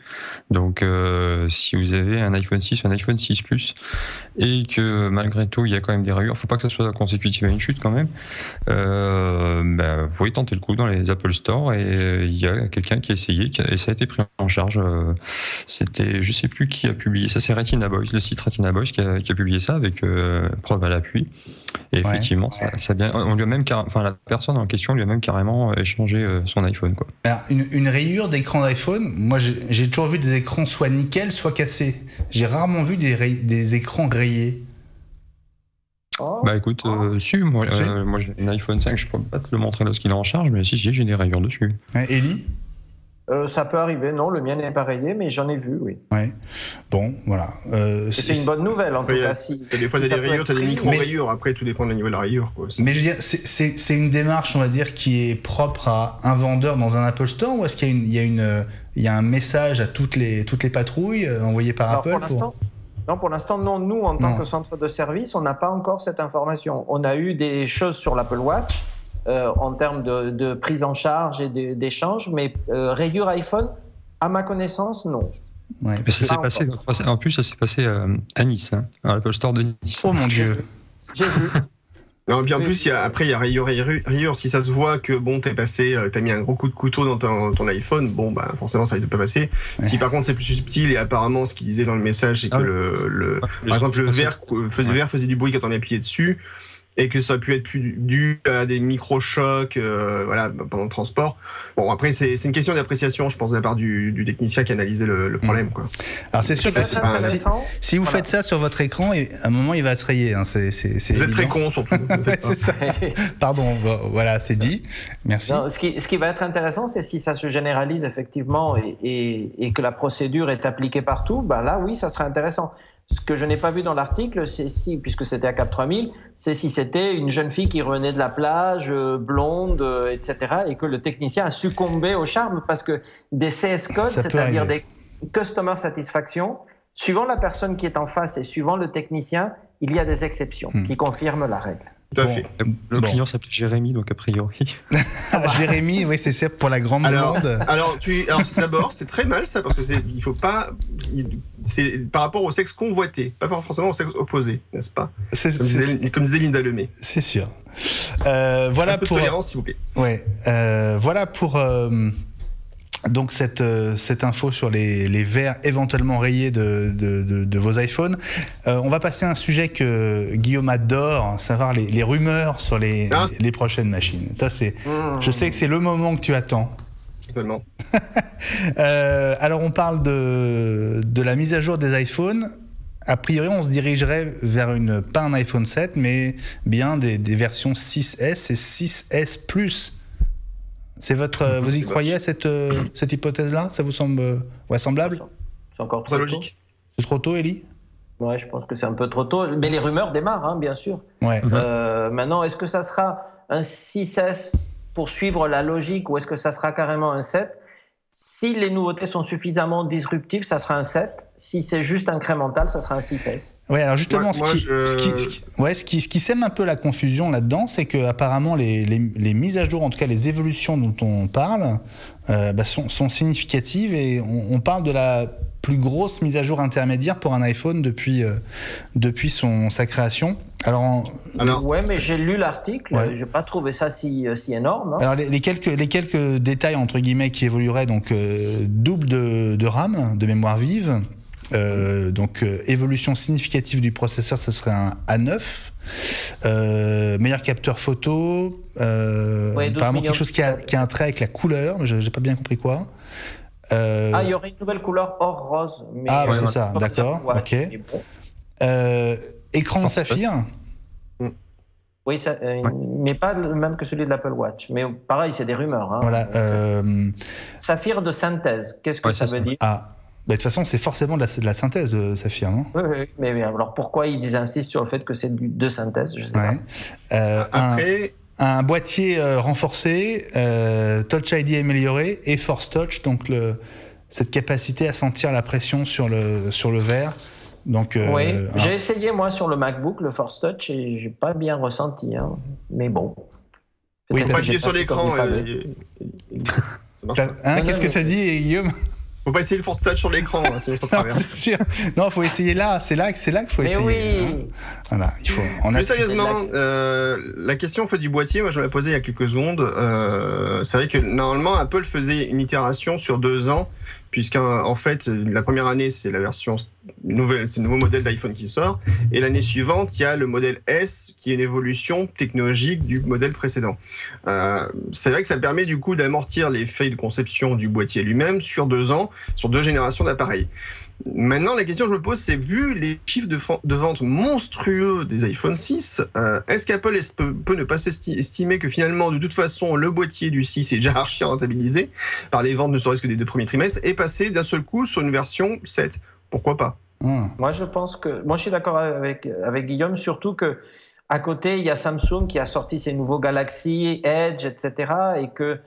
Donc, si vous avez un iPhone 6 ou un iPhone 6 Plus et que malgré tout il y a quand même des rayures, faut pas que ça soit consécutif à une chute quand même. Vous pouvez tenter le coup dans les Apple Store et il y a quelqu'un qui a essayé et ça a été pris en charge. C'était, je sais plus qui a publié ça, c'est Retina Boys, le site Retina Boys qui a publié ça avec preuve à l'appui. Et effectivement, ça bien. On lui a même la personne en question lui a même carrément échangé son iPhone, quoi. Alors, une rayure d'écran d'iPhone, moi j'ai toujours vu des écrans soit nickel, soit cassés. J'ai rarement vu des écrans rayés. Écoute, moi j'ai un iPhone 5, je peux pas te le montrer lorsqu'il est en charge, mais si j'ai des rayures dessus. Ellie ? Ça peut arriver, non, le mien n'est pas rayé, mais j'en ai vu, oui. Ouais. Bon, voilà. C'est une bonne nouvelle, en tout cas. Des fois, t'as des rayures, t'as des micro-rayures. Après, tout dépend du niveau de la rayure, quoi. Mais je veux dire, c'est une démarche, on va dire, qui est propre à un vendeur dans un Apple Store, ou est-ce qu'il y a un message à toutes les patrouilles envoyées par Apple Non, pour l'instant, non. Nous, en tant que centre de service, on n'a pas encore cette information. On a eu des choses sur l'Apple Watch, en termes de prise en charge et d'échange, mais rayure iPhone, à ma connaissance, non. Ouais. Mais ça s'est passé, en plus, ça s'est passé à Nice, à l'Apple Store de Nice. Oh mon Dieu. J'ai vu. Non, puis en plus, après, il y a rayure. Si ça se voit que t'as mis un gros coup de couteau dans ton iPhone, bon, bah, forcément, ça ne peut pas passer. Ouais. Si par contre, c'est plus subtil, et apparemment, ce qu'il disait dans le message, c'est que par exemple, le verre faisait du bruit quand on appuyait dessus, et que ça a pu être plus dû à des micro-chocs pendant le transport. Bon, après, c'est une question d'appréciation, je pense, de la part du technicien qui analysait le problème. Quoi. Alors, c'est sûr que si vous faites ça sur votre écran, à un moment, il va se rayer. Hein, c'est vous êtes très con, surtout. C'est ça. Pardon, voilà, c'est dit. Merci. Non, ce qui va être intéressant, c'est si ça se généralise effectivement et que la procédure est appliquée partout, ben là, oui, ça serait intéressant. Ce que je n'ai pas vu dans l'article, c'est puisque c'était à Cap 3000, c'est si c'était une jeune fille qui revenait de la plage, blonde, etc., et que le technicien a succombé au charme, parce que des CS codes, c'est-à-dire des customer satisfaction, suivant la personne qui est en face et suivant le technicien, il y a des exceptions qui confirment la règle. Tout à fait. Le client s'appelle Jérémy, donc a priori. Jérémy, oui, c'est ça pour la grande demande. Alors d'abord, c'est très mal ça, parce que il faut pas. C'est par rapport au sexe convoité, pas forcément au sexe opposé, n'est-ce pas? Comme disait Linda Lemay. C'est sûr. Voilà un peu de tolérance, s'il vous plaît. Ouais. Voilà pour. Donc cette info sur les verres éventuellement rayés de vos iPhones. On va passer à un sujet que Guillaume adore, savoir les rumeurs sur les prochaines machines. Ça, je sais que c'est le moment que tu attends. Totalement. Alors on parle de la mise à jour des iPhones. A priori, on se dirigerait vers pas un iPhone 7, mais bien des versions 6S et 6S Plus. Vous y croyez à cette hypothèse-là? Ça vous semble vraisemblable? C'est encore trop logique. tôt. C'est trop tôt, Elie? Ouais, je pense que c'est un peu trop tôt. Mais les rumeurs démarrent, bien sûr. Ouais. Maintenant, est-ce que ça sera un 6S pour suivre la logique, ou est-ce que ça sera carrément un 7? Si les nouveautés sont suffisamment disruptives, ça sera un 7. Si c'est juste incrémental, ça sera un 6S. Oui, alors justement, ce qui sème un peu la confusion là-dedans, c'est que apparemment les mises à jour, en tout cas les évolutions dont on parle, sont significatives, et on parle de la plus grosse mise à jour intermédiaire pour un iPhone depuis sa création. Alors, ouais, mais j'ai lu l'article, j'ai pas trouvé ça si énorme. Hein. Alors les quelques détails entre guillemets qui évolueraient, donc double de RAM, de mémoire vive, donc évolution significative du processeur, ce serait un A9, meilleur capteur photo, apparemment quelque chose qui a un trait avec la couleur, mais j'ai pas bien compris quoi. Il y aurait une nouvelle couleur or rose. Mais c'est ça, d'accord, ok. Écran saphir. Oui, mais pas le même que celui de l'Apple Watch. Mais pareil, c'est des rumeurs. Hein. Voilà. Saphir de synthèse, qu'est-ce que ça veut dire? De toute façon, c'est forcément de la synthèse, saphir, non? Oui, mais alors pourquoi ils insistent sur le fait que c'est de synthèse? Je sais pas. Après... Un boîtier renforcé, Touch ID amélioré et Force Touch, donc cette capacité à sentir la pression sur le verre. Donc, j'ai essayé moi sur le MacBook le Force Touch et j'ai pas bien ressenti, hein. Mais bon. Oui, pas appuyer sur l'écran. Qu'est-ce que t'as dit, Guillaume? Faut pas essayer le Force Touch sur l'écran, sinon ça traverse. C'est sûr. Non, faut essayer là. C'est là qu'il faut essayer. Oui. Hein. Voilà, il faut. Plus sérieusement, la question en fait du boîtier, moi je me la posais il y a quelques secondes. C'est vrai que normalement Apple faisait une itération sur 2 ans, puisqu'en fait la première année c'est la version nouvelle, c'est le nouveau modèle d'iPhone qui sort, et l'année suivante il y a le modèle S qui est une évolution technologique du modèle précédent. C'est vrai que ça permet du coup d'amortir les feuilles de conception du boîtier lui-même sur 2 ans, sur 2 générations d'appareils. Maintenant, la question que je me pose, c'est vu les chiffres de vente monstrueux des iPhone 6, est-ce qu'Apple peut ne pas estimer que finalement, de toute façon, le boîtier du 6 est déjà archi rentabilisé par les ventes ne serait-ce que des 2 premiers trimestres et passer d'un seul coup sur une version 7 ? Pourquoi pas ? Moi, je suis d'accord avec Guillaume, surtout que à côté, il y a Samsung qui a sorti ses nouveaux Galaxy, Edge, etc. et que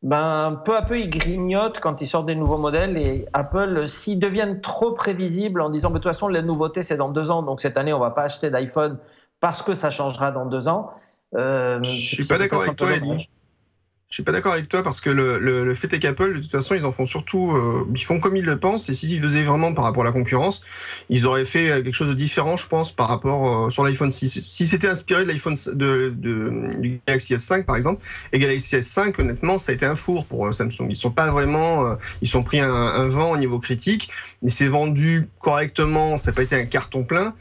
peu à peu, ils grignotent quand ils sortent des nouveaux modèles et Apple, s'ils deviennent trop prévisibles en disant de toute façon, la nouveauté, c'est dans 2 ans, donc cette année, on ne va pas acheter d'iPhone parce que ça changera dans 2 ans. Je ne suis pas d'accord avec toi, Elie. Je suis pas d'accord avec toi parce que le fait est qu'Apple, de toute façon, ils en font surtout, ils font comme ils le pensent. Et s'ils faisaient vraiment par rapport à la concurrence, ils auraient fait quelque chose de différent, je pense, par rapport sur l'iPhone 6. Si c'était inspiré de l'iPhone du Galaxy S5 par exemple, et Galaxy S5, honnêtement, ça a été un four pour Samsung. Ils sont pas vraiment, ils ont pris un vent au niveau critique. Il s'est vendu correctement, ça n'a pas été un carton plein.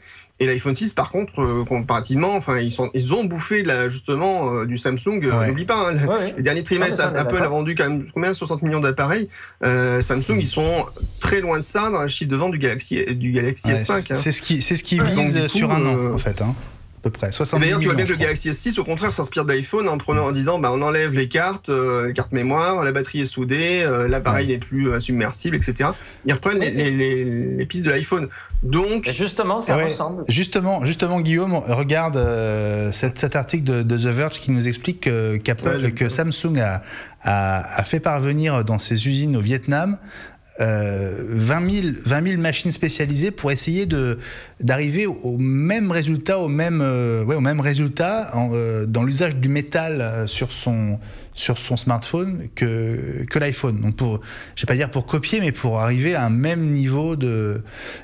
Et l'iPhone 6, par contre, comparativement, enfin, ils ont bouffé justement du Samsung. N'oublie pas, les derniers trimestres, Apple a vendu quand même combien 60 millions d'appareils. Samsung, ils sont très loin de ça dans le chiffre de vente du Galaxy S5. C'est ce qui vise sur un an, en fait. À peu près. 70 d'ailleurs, tu vois bien que millions, le Galaxy S6, au contraire, s'inspire de l'iPhone en disant on enlève les cartes mémoire, la batterie est soudée, l'appareil n'est plus submersible, etc. Ils reprennent les pistes de l'iPhone. Donc, et justement, ça ressemble. Justement, Guillaume, regarde cet article de The Verge qui nous explique que Samsung a fait parvenir dans ses usines au Vietnam 20 000 machines spécialisées pour essayer d'arriver au même résultat, dans l'usage du métal sur son smartphone que l'iPhone. Donc je vais pas dire pour copier, mais pour arriver à un même niveau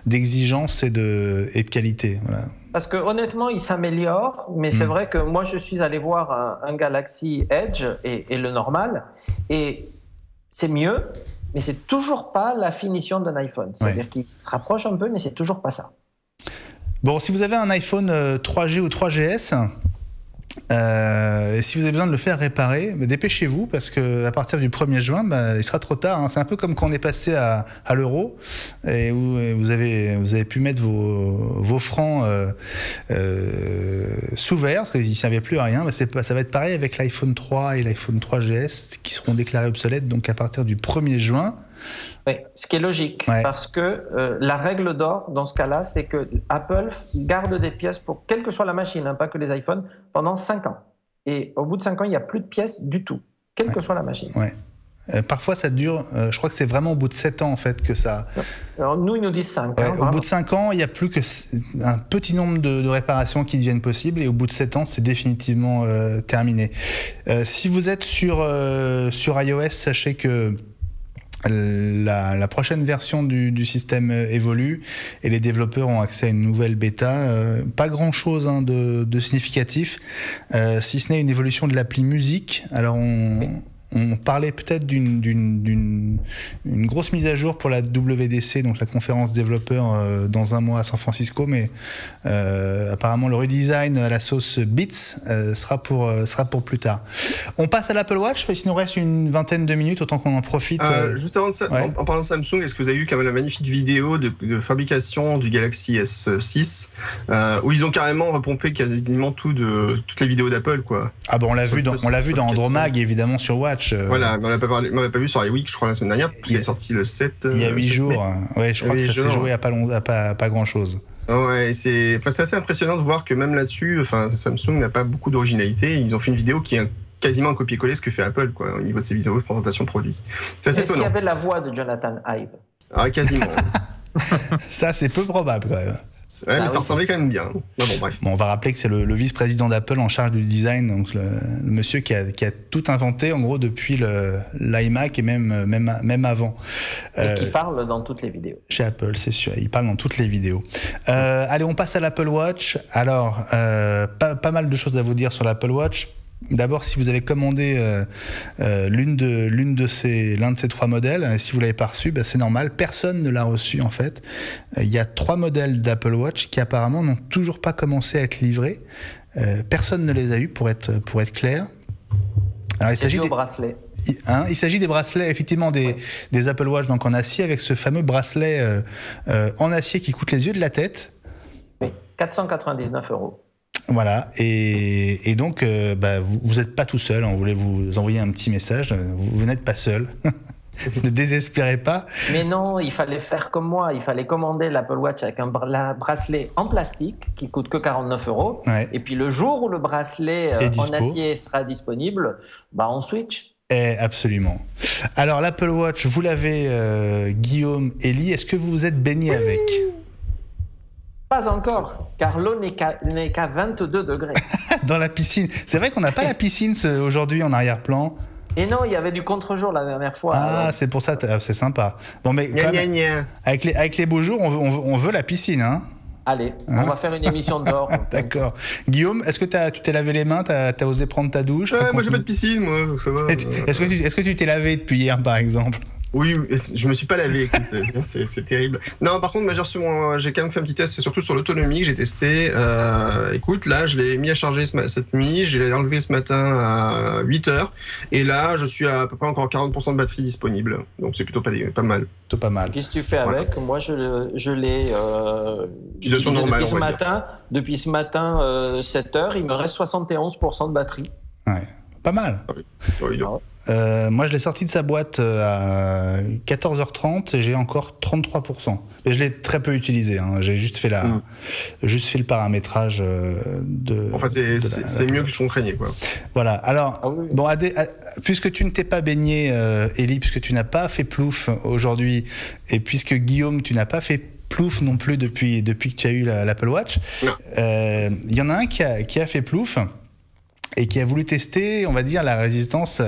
d'exigence et de qualité. Voilà. Parce que honnêtement, il s'améliore, mais c'est vrai que moi je suis allé voir un Galaxy Edge et le normal, et c'est mieux. Mais c'est toujours pas la finition d'un iPhone. C'est-à-dire qu'il se rapproche un peu, mais c'est toujours pas ça. Bon, si vous avez un iPhone 3G ou 3GS, et si vous avez besoin de le faire réparer, dépêchez-vous parce qu'à partir du 1er juin, il sera trop tard. C'est un peu comme quand on est passé à l'euro et où vous avez pu mettre vos francs sous verre parce qu'ils ne servaient plus à rien. Ça va être pareil avec l'iPhone 3 et l'iPhone 3GS qui seront déclarés obsolètes donc à partir du 1er juin. Oui, ce qui est logique, parce que la règle d'or dans ce cas-là, c'est que Apple garde des pièces pour quelle que soit la machine, pas que les iPhones, pendant 5 ans. Et au bout de 5 ans, il n'y a plus de pièces du tout, quelle que soit la machine. Parfois, ça dure, je crois que c'est vraiment au bout de 7 ans en fait que ça... Alors, nous, ils nous disent 5 ans. Au bout de 5 ans, il n'y a plus qu'un petit nombre de réparations qui deviennent possibles et au bout de 7 ans, c'est définitivement terminé. Si vous êtes sur iOS, sachez que la prochaine version du système évolue et les développeurs ont accès à une nouvelle bêta. Pas grand chose de significatif, si ce n'est une évolution de l'appli musique. Alors on parlait peut-être d'une grosse mise à jour pour la WDC, donc la conférence développeurs dans un mois à San Francisco, mais apparemment le redesign à la sauce Beats sera pour plus tard. On passe à l'Apple Watch, parce qu'il nous reste une vingtaine de minutes, autant qu'on en profite. Juste avant de ça, en parlant de Samsung, est-ce que vous avez vu quand même la magnifique vidéo de fabrication du Galaxy S6 où ils ont carrément repompé quasiment toutes les vidéos d'Apple, quoi. Ah bon, on l'a vu dans Andromag, évidemment sur Watch. Voilà, mais on n'en a pas vu sur iWeek, je crois, la semaine dernière, parce qu'il est sorti le 7. Il y a 8 jours. Ouais, je crois que ça s'est joué à pas grand-chose. Ouais, c'est assez impressionnant de voir que même là-dessus, Samsung n'a pas beaucoup d'originalité. Ils ont fait une vidéo qui est quasiment un copier-coller ce que fait Apple, quoi, au niveau de ses vidéos de présentation de produits. C'est assez étonnant. Est-ce qu'il y avait la voix de Jonathan Ive ? Ah, quasiment. Ça, c'est peu probable, quand même. Ouais, mais ça ressemblait quand même bien. Bon, bref. On va rappeler que c'est le vice-président d'Apple en charge du design, donc le monsieur qui a tout inventé en gros depuis l'iMac et même avant. Et qui parle dans toutes les vidéos. Chez Apple, c'est sûr, il parle dans toutes les vidéos. Allez, on passe à l'Apple Watch. Alors, pas mal de choses à vous dire sur l'Apple Watch. D'abord, si vous avez commandé l'un de ces 3 modèles, si vous l'avez pas reçu, c'est normal. Personne ne l'a reçu en fait. Il y a 3 modèles d'Apple Watch qui apparemment n'ont toujours pas commencé à être livrés. Personne ne les a eus pour être clair. Alors, il s'agit des bracelets. Il s'agit des bracelets, effectivement, des Apple Watch donc en acier, avec ce fameux bracelet en acier qui coûte les yeux de la tête. Oui, 499 €. Voilà, et donc vous n'êtes pas tout seul, on voulait vous envoyer un petit message, vous n'êtes pas seul. Ne désespérez pas. Mais non, il fallait faire comme moi. Il fallait commander l'Apple Watch avec un bracelet en plastique qui coûte que 49 €. Ouais. Et puis le jour où le bracelet en acier sera disponible, on switch. Absolument. Alors l'Apple Watch, vous l'avez, Guillaume, Elie, est-ce que vous vous êtes baigné avec ? Pas encore, car l'eau n'est qu'à 22 degrés. Dans la piscine. C'est vrai qu'on n'a pas la piscine aujourd'hui en arrière-plan. Et non, il y avait du contre-jour la dernière fois. Ah, alors. c'est pour ça, c'est sympa. Bon, mais quand même, avec les beaux jours, on veut la piscine, hein. Allez, on va faire une émission dehors. D'accord. Guillaume, est-ce que tu t'es lavé les mains, t'as osé prendre ta douche? Moi, j'ai pas de piscine, moi, donc ça va. Est-ce que tu t'es lavé depuis hier, par exemple? Oui, je me suis pas lavé, écoute, c'est terrible. Non, par contre, moi, j'ai quand même fait un petit test, surtout sur l'autonomie que j'ai testé. Écoute, là, je l'ai mis à charger cette nuit, je l'ai enlevé ce matin à 8h, et là, je suis à peu près encore 40% de batterie disponible. Donc, c'est plutôt pas mal. Plutôt pas mal. Qu'est-ce que tu fais avec? Moi, je l'ai utilisation normale, depuis ce matin 7h, il me reste 71% de batterie. Ouais, pas mal. Oui. Moi, je l'ai sorti de sa boîte à 14h30 et j'ai encore 33%. Mais je l'ai très peu utilisé. Hein. J'ai juste fait le paramétrage de. Enfin, c'est mieux que ce qu'on craignait, quoi. Voilà. Alors, bon, puisque tu ne t'es pas baigné, Elie, puisque tu n'as pas fait plouf aujourd'hui, et puisque Guillaume, tu n'as pas fait plouf non plus depuis que tu as eu l'Apple Watch, il y en a un qui a fait plouf. Et qui a voulu tester, on va dire, la résistance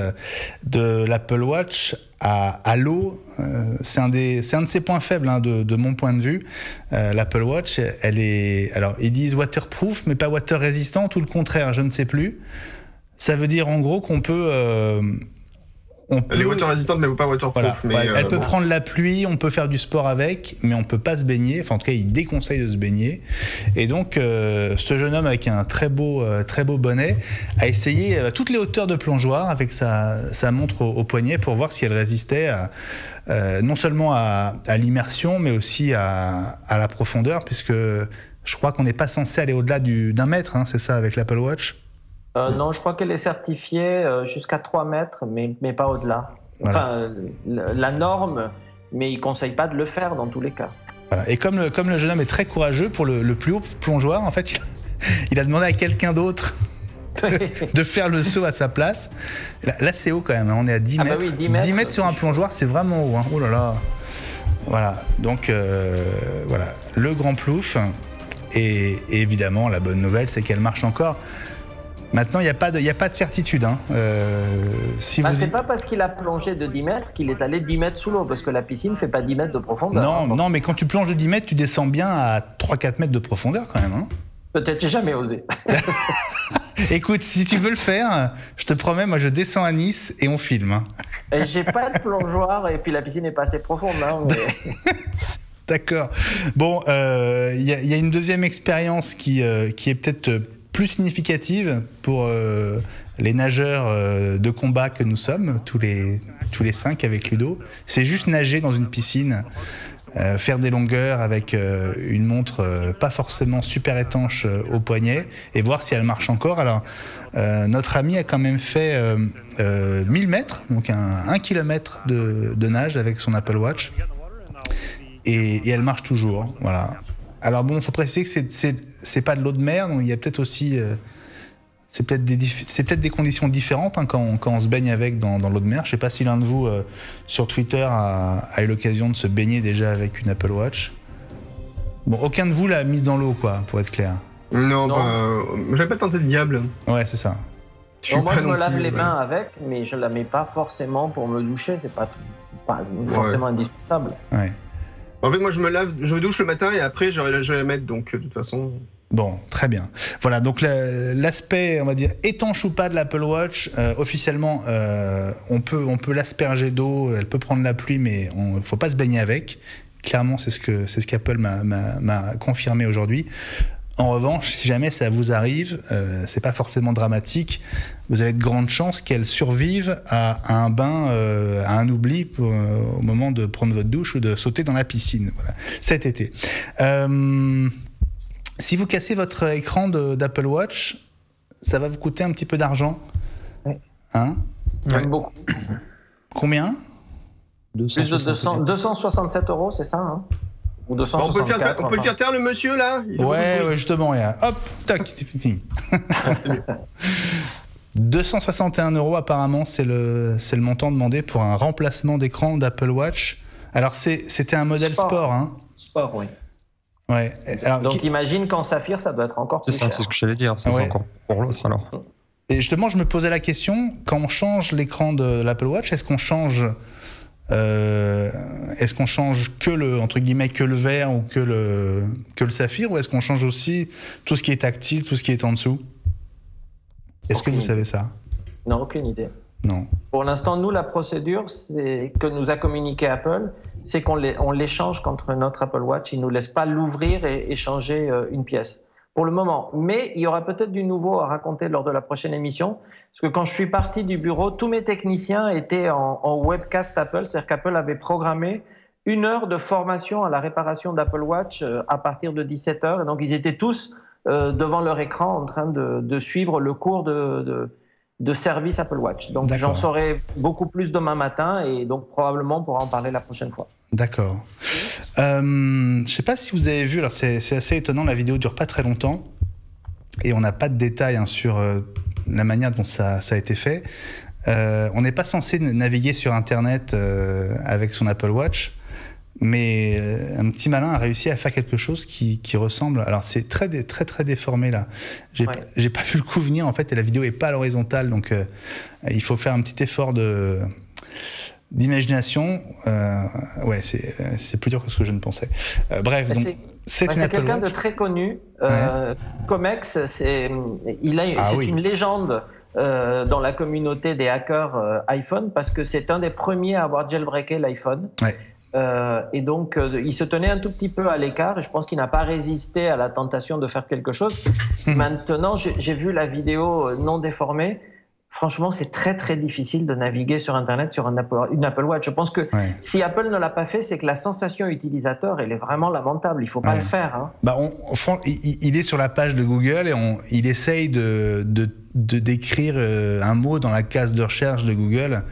de l'Apple Watch à l'eau. C'est un de ses points faibles, hein, de mon point de vue. L'Apple Watch, elle est... Alors, ils disent waterproof, mais pas water résistante, ou le contraire, je ne sais plus. Ça veut dire, en gros, qu'on peut... Elle est water résistante, mais pas waterproof. Voilà. Elle peut prendre la pluie, on peut faire du sport avec, mais on peut pas se baigner. Enfin, en tout cas, il déconseille de se baigner. Et donc, ce jeune homme avec un très beau bonnet a essayé toutes les hauteurs de plongeoir avec sa montre au poignet pour voir si elle résistait non seulement à l'immersion, mais aussi à la profondeur, puisque je crois qu'on n'est pas censé aller au-delà d'1 mètre, hein, c'est ça, avec l'Apple Watch. Non, je crois qu'elle est certifiée jusqu'à 3 mètres, mais pas au-delà. Voilà. Enfin, la norme, mais il ne conseille pas de le faire dans tous les cas. Voilà. Et comme le jeune homme est très courageux, pour le plus haut plongeoir, en fait, il a demandé à quelqu'un d'autre de faire le saut à sa place. Là, c'est haut quand même, hein. On est à 10 mètres. 10 mètres sur un plongeoir, c'est vraiment haut, hein. Oh là là. Voilà, donc voilà, le grand plouf. Et évidemment, la bonne nouvelle, c'est qu'elle marche encore. Maintenant, il n'y a pas de certitude. Hein. C'est pas parce qu'il a plongé de 10 mètres qu'il est allé 10 mètres sous l'eau, parce que la piscine ne fait pas 10 mètres de profondeur. Non, mais quand tu plonges de 10 mètres, tu descends bien à 3-4 mètres de profondeur quand même. Hein. Peut-être j'ai jamais osé. Écoute, si tu veux le faire, je te promets, moi je descends à Nice et on filme. Hein. Et j'ai pas de plongeoir et puis la piscine n'est pas assez profonde. Hein, mais... D'accord. Bon, il y a une deuxième expérience qui est peut-être plus significative pour les nageurs de combat que nous sommes, tous les 5 avec Ludo. C'est juste nager dans une piscine, faire des longueurs avec une montre pas forcément super étanche au poignet et voir si elle marche encore. Alors, notre ami a quand même fait 1000 mètres, donc 1 kilomètre de nage avec son Apple Watch. Et elle marche toujours, voilà. Alors bon, il faut préciser que c'est pas de l'eau de mer, donc il y a peut-être aussi... c'est peut-être des conditions différentes, hein, quand on se baigne avec dans l'eau de mer. Je sais pas si l'un de vous, sur Twitter, a eu l'occasion de se baigner déjà avec une Apple Watch. Bon, aucun de vous l'a mise dans l'eau, quoi, pour être clair. Non. J'avais pas tenté le diable. Ouais, c'est ça. Moi, je me lave les mains avec, mais je la mets pas forcément pour me doucher. C'est pas forcément indispensable. Ouais. En fait, moi, je me douche le matin et après, je vais la mettre, donc de toute façon... Bon, très bien. Voilà, donc l'aspect, on va dire, étanche ou pas de l'Apple Watch, officiellement, on peut l'asperger d'eau, elle peut prendre la pluie, mais il ne faut pas se baigner avec. Clairement, c'est ce qu'Apple m'a confirmé aujourd'hui. En revanche, si jamais ça vous arrive, c'est pas forcément dramatique. Vous avez de grandes chances qu'elle survive à un bain, à un oubli au moment de prendre votre douche ou de sauter dans la piscine. Voilà, cet été. Si vous cassez votre écran d'Apple Watch, ça va vous coûter un petit peu d'argent. Oui. Hein? Même beaucoup. Combien? Plus de 267 €, c'est ça, hein? Ou 264. On peut le faire taire, le monsieur, là? Ouais, justement, hop, tac, c'est fini. C'est mieux. 261 € apparemment, c'est le montant demandé pour un remplacement d'écran d'Apple Watch. Alors, c'était un modèle sport, hein? Sport, oui. Ouais. Alors, donc, imagine qu'en saphir, ça doit être encore plus cher. C'est ce que j'allais dire, c'est encore pour l'autre, alors. Et justement, je me posais la question, quand on change l'écran de l'Apple Watch, est-ce qu'on change que le, entre guillemets, que le vert ou que le saphir, ou est-ce qu'on change aussi tout ce qui est tactile, tout ce qui est en dessous? Est-ce que vous savez ça? Non, aucune idée. Non. Pour l'instant, nous, la procédure que nous a communiqué Apple, c'est qu'on l'échange contre notre Apple Watch. Ils ne nous laissent pas l'ouvrir et changer une pièce. Pour le moment. Mais il y aura peut-être du nouveau à raconter lors de la prochaine émission. Parce que quand je suis parti du bureau, tous mes techniciens étaient en webcast Apple. C'est-à-dire qu'Apple avait programmé 1 heure de formation à la réparation d'Apple Watch à partir de 17 h. Et donc, ils étaient tous devant leur écran en train de suivre le cours de service Apple Watch. Donc, j'en saurai beaucoup plus demain matin et donc probablement on pourra en parler la prochaine fois. D'accord. Je ne sais pas si vous avez vu, alors c'est assez étonnant, la vidéo dure pas très longtemps et on n'a pas de détails sur la manière dont ça a été fait. On n'est pas censé naviguer sur Internet avec son Apple Watch, mais un petit malin a réussi à faire quelque chose qui ressemble. Alors c'est très déformé là. J'ai pas vu le coup venir en fait, et la vidéo est pas à l'horizontale, donc il faut faire un petit effort d'imagination. Ouais, c'est plus dur que ce que je ne pensais. Bref, donc c'est quelqu'un de très connu. Comex, c'est une légende dans la communauté des hackers iPhone, parce que c'est un des premiers à avoir jailbreaké l'iPhone. Ouais. Et donc, il se tenait un tout petit peu à l'écart et je pense qu'il n'a pas résisté à la tentation de faire quelque chose. Maintenant, j'ai vu la vidéo non déformée. Franchement, c'est très difficile de naviguer sur Internet sur une Apple Watch. Je pense que si Apple ne l'a pas fait, c'est que la sensation utilisateur, elle est vraiment lamentable. Il ne faut pas le faire. Hein. Bah il est sur la page de Google et il essaye de décrire un mot dans la case de recherche de Google.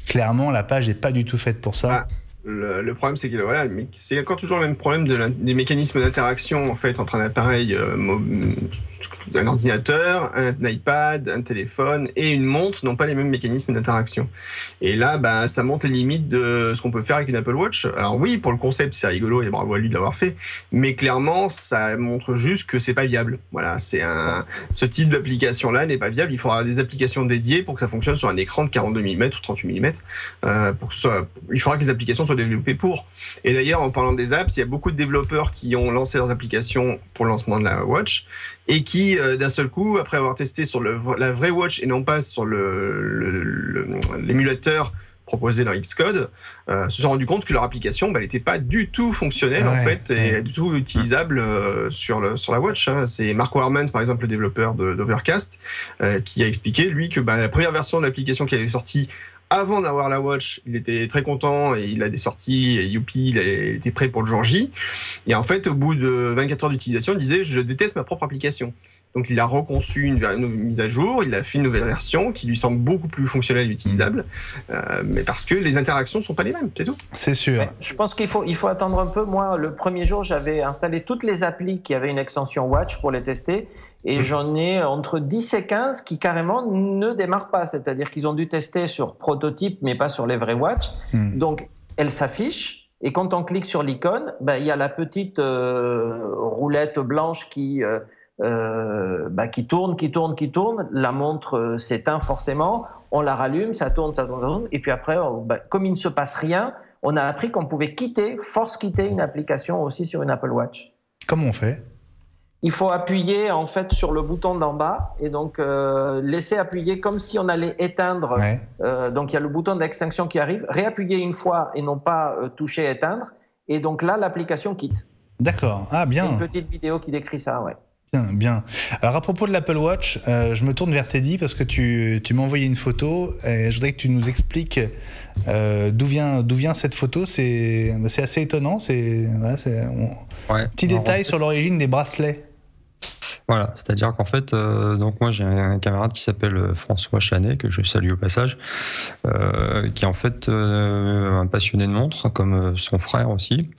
Clairement, la page n'est pas du tout faite pour ça. Le problème, c'est que c'est encore toujours le même problème des mécanismes d'interaction en fait entre un appareil, un ordinateur, un iPad, un téléphone et une montre n'ont pas les mêmes mécanismes d'interaction. Et là, ça montre les limites de ce qu'on peut faire avec une Apple Watch. Alors oui, pour le concept, c'est rigolo et bravo à lui de l'avoir fait, mais clairement, ça montre juste que c'est pas viable. Voilà, ce type d'application-là n'est pas viable. Il faudra des applications dédiées pour que ça fonctionne sur un écran de 42 mm ou 38 mm. Il faudra que les applications soient développées pour. Et d'ailleurs, en parlant des apps, il y a beaucoup de développeurs qui ont lancé leurs applications pour le lancement de la Watch et qui, d'un seul coup, après avoir testé sur la vraie Watch et non pas sur l'émulateur proposé dans Xcode, se sont rendus compte que leur application n'était pas du tout fonctionnelle en fait et du tout utilisable sur la Watch. Hein. C'est Mark Warman, par exemple, le développeur d'Overcast, qui a expliqué, lui, que la première version de l'application qui avait sorti avant d'avoir la Watch, il était très content et il a des sorties et youpi, il était prêt pour le jour J. Et en fait, au bout de 24 heures d'utilisation, il disait « je déteste ma propre application ». Donc il a reconçu une mise à jour, il a fait une nouvelle version qui lui semble beaucoup plus fonctionnelle et utilisable, mais parce que les interactions ne sont pas les mêmes, c'est tout. C'est sûr. Ouais, je pense qu'il faut attendre un peu. Moi, le premier jour, j'avais installé toutes les applis qui avaient une extension Watch pour les tester, et j'en ai entre 10 et 15 qui carrément ne démarrent pas, c'est-à-dire qu'ils ont dû tester sur prototype, mais pas sur les vrais Watch. Donc elles s'affichent, et quand on clique sur l'icône, il y a la petite roulette blanche qui tourne, la montre s'éteint forcément, on la rallume, ça tourne, et puis après, comme il ne se passe rien, on a appris qu'on pouvait force quitter une application aussi sur une Apple Watch. Comment on fait ? Il faut appuyer en fait sur le bouton d'en bas et donc laisser appuyer comme si on allait éteindre. Donc il y a le bouton d'extinction qui arrive, réappuyer une fois et non pas toucher éteindre, et donc là l'application quitte. D'accord, ah bien. Il y a une petite vidéo qui décrit ça, ouais. Bien, bien. Alors à propos de l'Apple Watch, je me tourne vers Teddy parce que tu m'as envoyé une photo et je voudrais que tu nous expliques d'où vient cette photo. C'est assez étonnant. Petit détail sur l'origine des bracelets. Voilà, c'est-à-dire qu'en fait, donc moi j'ai un camarade qui s'appelle François Chanet, que je salue au passage, qui est en fait un passionné de montres, comme son frère aussi.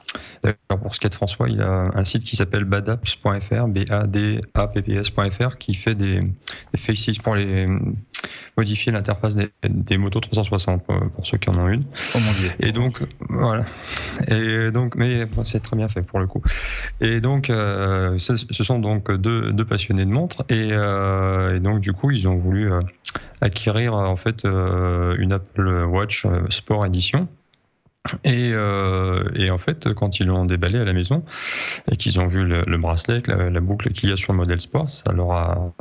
D'ailleurs, pour ce qui est de François, il a un site qui s'appelle badapps.fr, badapps.fr, qui fait des faces pour modifier l'interface des motos 360 pour ceux qui en ont une. Oh mon Dieu. Et donc voilà. Et donc, mais bon, c'est très bien fait pour le coup. Et donc, ce sont donc deux passionnés de montres et donc du coup, ils ont voulu acquérir en fait une Apple Watch Sport Edition. Et en fait, quand ils l'ont déballé à la maison et qu'ils ont vu le bracelet avec la boucle qu'il y a sur le modèle Sport, ça leur a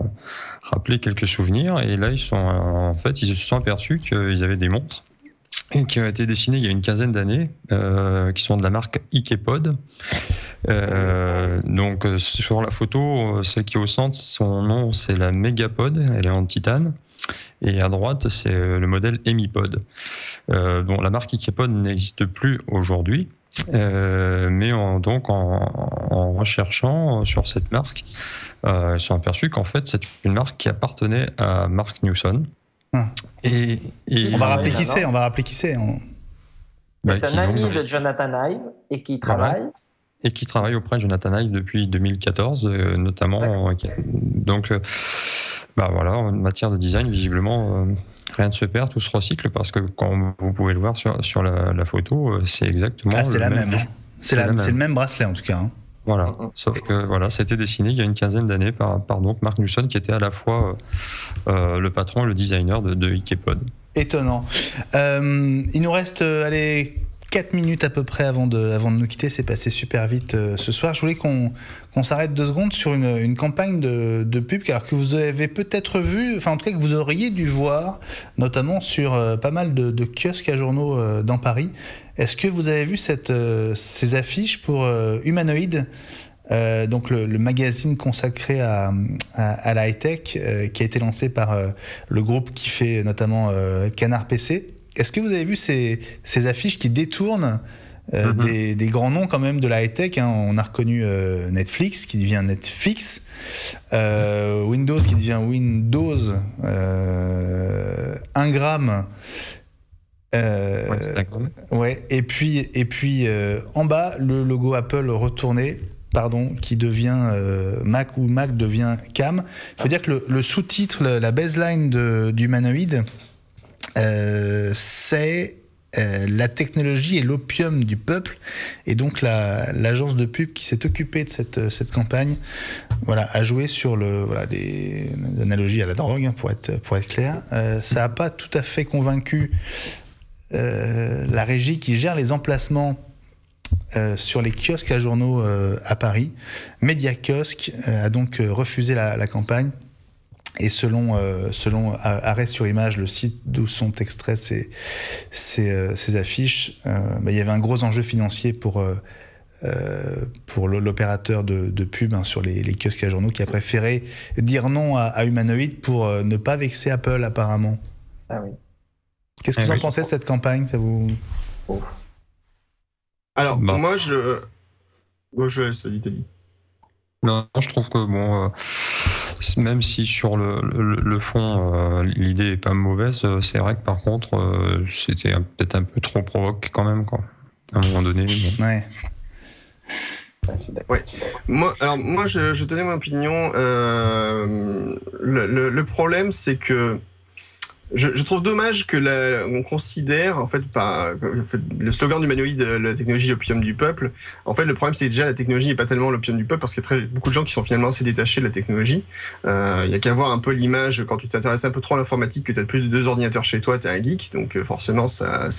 rappelé quelques souvenirs. Et là, ils se sont aperçus qu'ils avaient des montres qui ont été dessinées il y a une quinzaine d'années, qui sont de la marque Ikepod. Donc sur la photo, celle qui est au centre, son nom c'est la Megapod, elle est en titane. Et à droite, c'est le modèle Emipod. Dont la marque Ikepod n'existe plus aujourd'hui, mais en recherchant sur cette marque, ils se sont aperçus qu'en fait, c'est une marque qui appartenait à Mark Newson. Et on va rappeler qui c'est. C'est un ami de Jonathan Ive et qui travaille. Voilà. Et qui travaille auprès de Jonathan Ive depuis 2014, notamment. Donc, voilà, en matière de design, visiblement, rien ne se perd, tout se recycle, parce que quand vous pouvez le voir sur la photo, c'est exactement le même. C'est le même bracelet, en tout cas. Hein. Voilà, sauf que voilà, c'était dessiné il y a une quinzaine d'années par donc Mark Newson, qui était à la fois le patron et le designer de Ikepod. Étonnant. Il nous reste 4 minutes à peu près avant de nous quitter. C'est passé super vite ce soir. Je voulais qu'on s'arrête 2 secondes sur une campagne de pub alors que vous avez peut-être vu, enfin en tout cas que vous auriez dû voir, notamment sur pas mal de kiosques à journaux dans Paris. Est-ce que vous avez vu ces affiches pour Humanoid, donc le magazine consacré à la high-tech, qui a été lancé par le groupe qui fait notamment Canard PC. Est-ce que vous avez vu ces affiches qui détournent des grands noms quand même de la high-tech, hein. On a reconnu Netflix qui devient Netflix, Windows qui devient Windows, Ingram. Ouais, et puis en bas le logo Apple retourné, qui devient Mac, ou Mac devient Cam. Il faut dire que le sous-titre, la baseline du Humanoid, c'est la technologie est l'opium du peuple, et donc l'agence de pub qui s'est occupée de cette campagne, a joué sur les analogies à la drogue, hein, pour être clair. Ça n'a pas tout à fait convaincu la régie qui gère les emplacements sur les kiosques à journaux à Paris. Media Kiosque a donc refusé la campagne. Et selon Arrêt sur Image, le site d'où sont extraites ces affiches, il y avait un gros enjeu financier pour l'opérateur de pub, hein, sur les kiosques à journaux, qui a préféré dire non à Humanoid pour ne pas vexer Apple, apparemment. Ah oui. Qu'est-ce que vous en pensez de cette campagne? Ça vous... Alors, moi, je t'ai dit. Non, je trouve que même si sur le fond l'idée est pas mauvaise, c'est vrai que par contre c'était peut-être un peu trop provoque quand même, quoi, à un moment donné. Ouais. Ouais. Moi, je donnais mon opinion. Le problème, c'est que je trouve dommage que on considère, en fait, le slogan du Humanoid, la technologie l'opium du peuple. En fait, le problème, c'est que déjà la technologie n'est pas tellement l'opium du peuple, parce qu'il y a beaucoup de gens qui sont finalement assez détachés de la technologie. Il y a qu'à voir un peu l'image quand tu t'intéresses un peu trop à l'informatique, que tu as plus de 2 ordinateurs chez toi, tu es un geek, donc forcément ça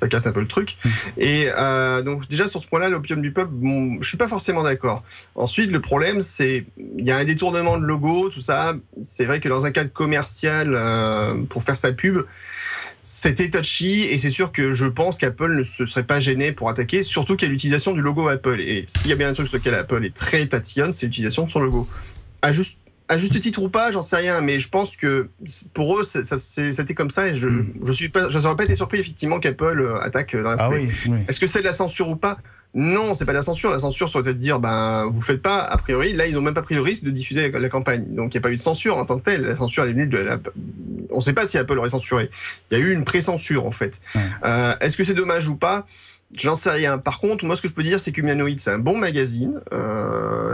casse un peu le truc. Et donc déjà sur ce point-là, l'opium du peuple, je suis pas forcément d'accord. Ensuite, le problème, c'est il y a un détournement de logo, tout ça. C'est vrai que dans un cadre commercial, pour faire sa pub, c'était touchy et c'est sûr que je pense qu'Apple ne se serait pas gêné pour attaquer, surtout qu'il y a l'utilisation du logo Apple. Et s'il y a bien un truc sur lequel Apple est très tatillonne, c'est l'utilisation de son logo. À juste titre ou pas, j'en sais rien, mais je pense que pour eux, c'était comme ça et je n'aurais pas été surpris effectivement qu'Apple attaque dans la foulée. Oui. Est-ce que c'est de la censure ou pas ? Non, c'est pas de la censure. La censure, ça doit être de dire, vous faites pas, a priori. Là, ils ont même pas pris le risque de diffuser la campagne. Donc, il n'y a pas eu de censure en tant que telle. La censure, elle est venue on ne sait pas si Apple aurait censuré. Il y a eu une pré-censure, en fait. Est-ce que c'est dommage ou pas ? J'en sais rien. Par contre, moi, ce que je peux dire, c'est qu'Humanoid, c'est un bon magazine.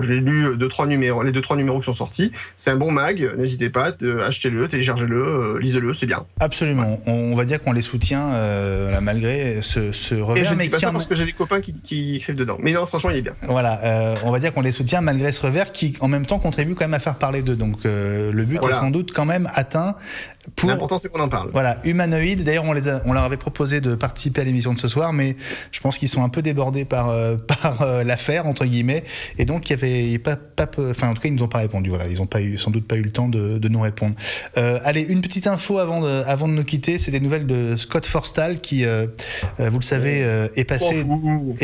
J'ai lu les 2-3 numéros qui sont sortis. C'est un bon mag. N'hésitez pas, achetez-le, téléchargez-le, lisez-le, c'est bien. Absolument. Ouais. On va dire qu'on les soutient malgré ce revers. Et je ne dis pas ça parce que j'ai des copains qui écrivent dedans. Mais non, franchement, il est bien. Voilà. On va dire qu'on les soutient malgré ce revers qui, en même temps, contribue quand même à faire parler d'eux. Donc, le but est sans doute quand même atteint. L'important, c'est qu'on en parle. Voilà, Humanoid. D'ailleurs, on leur avait proposé de participer à l'émission de ce soir, mais je pense qu'ils sont un peu débordés par l'affaire, entre guillemets. Et donc, il y avait enfin, en tout cas, ils nous ont pas répondu. Voilà, ils ont sans doute pas eu le temps de nous répondre. Allez, une petite info avant de nous quitter. C'est des nouvelles de Scott Forstall qui, vous le savez, est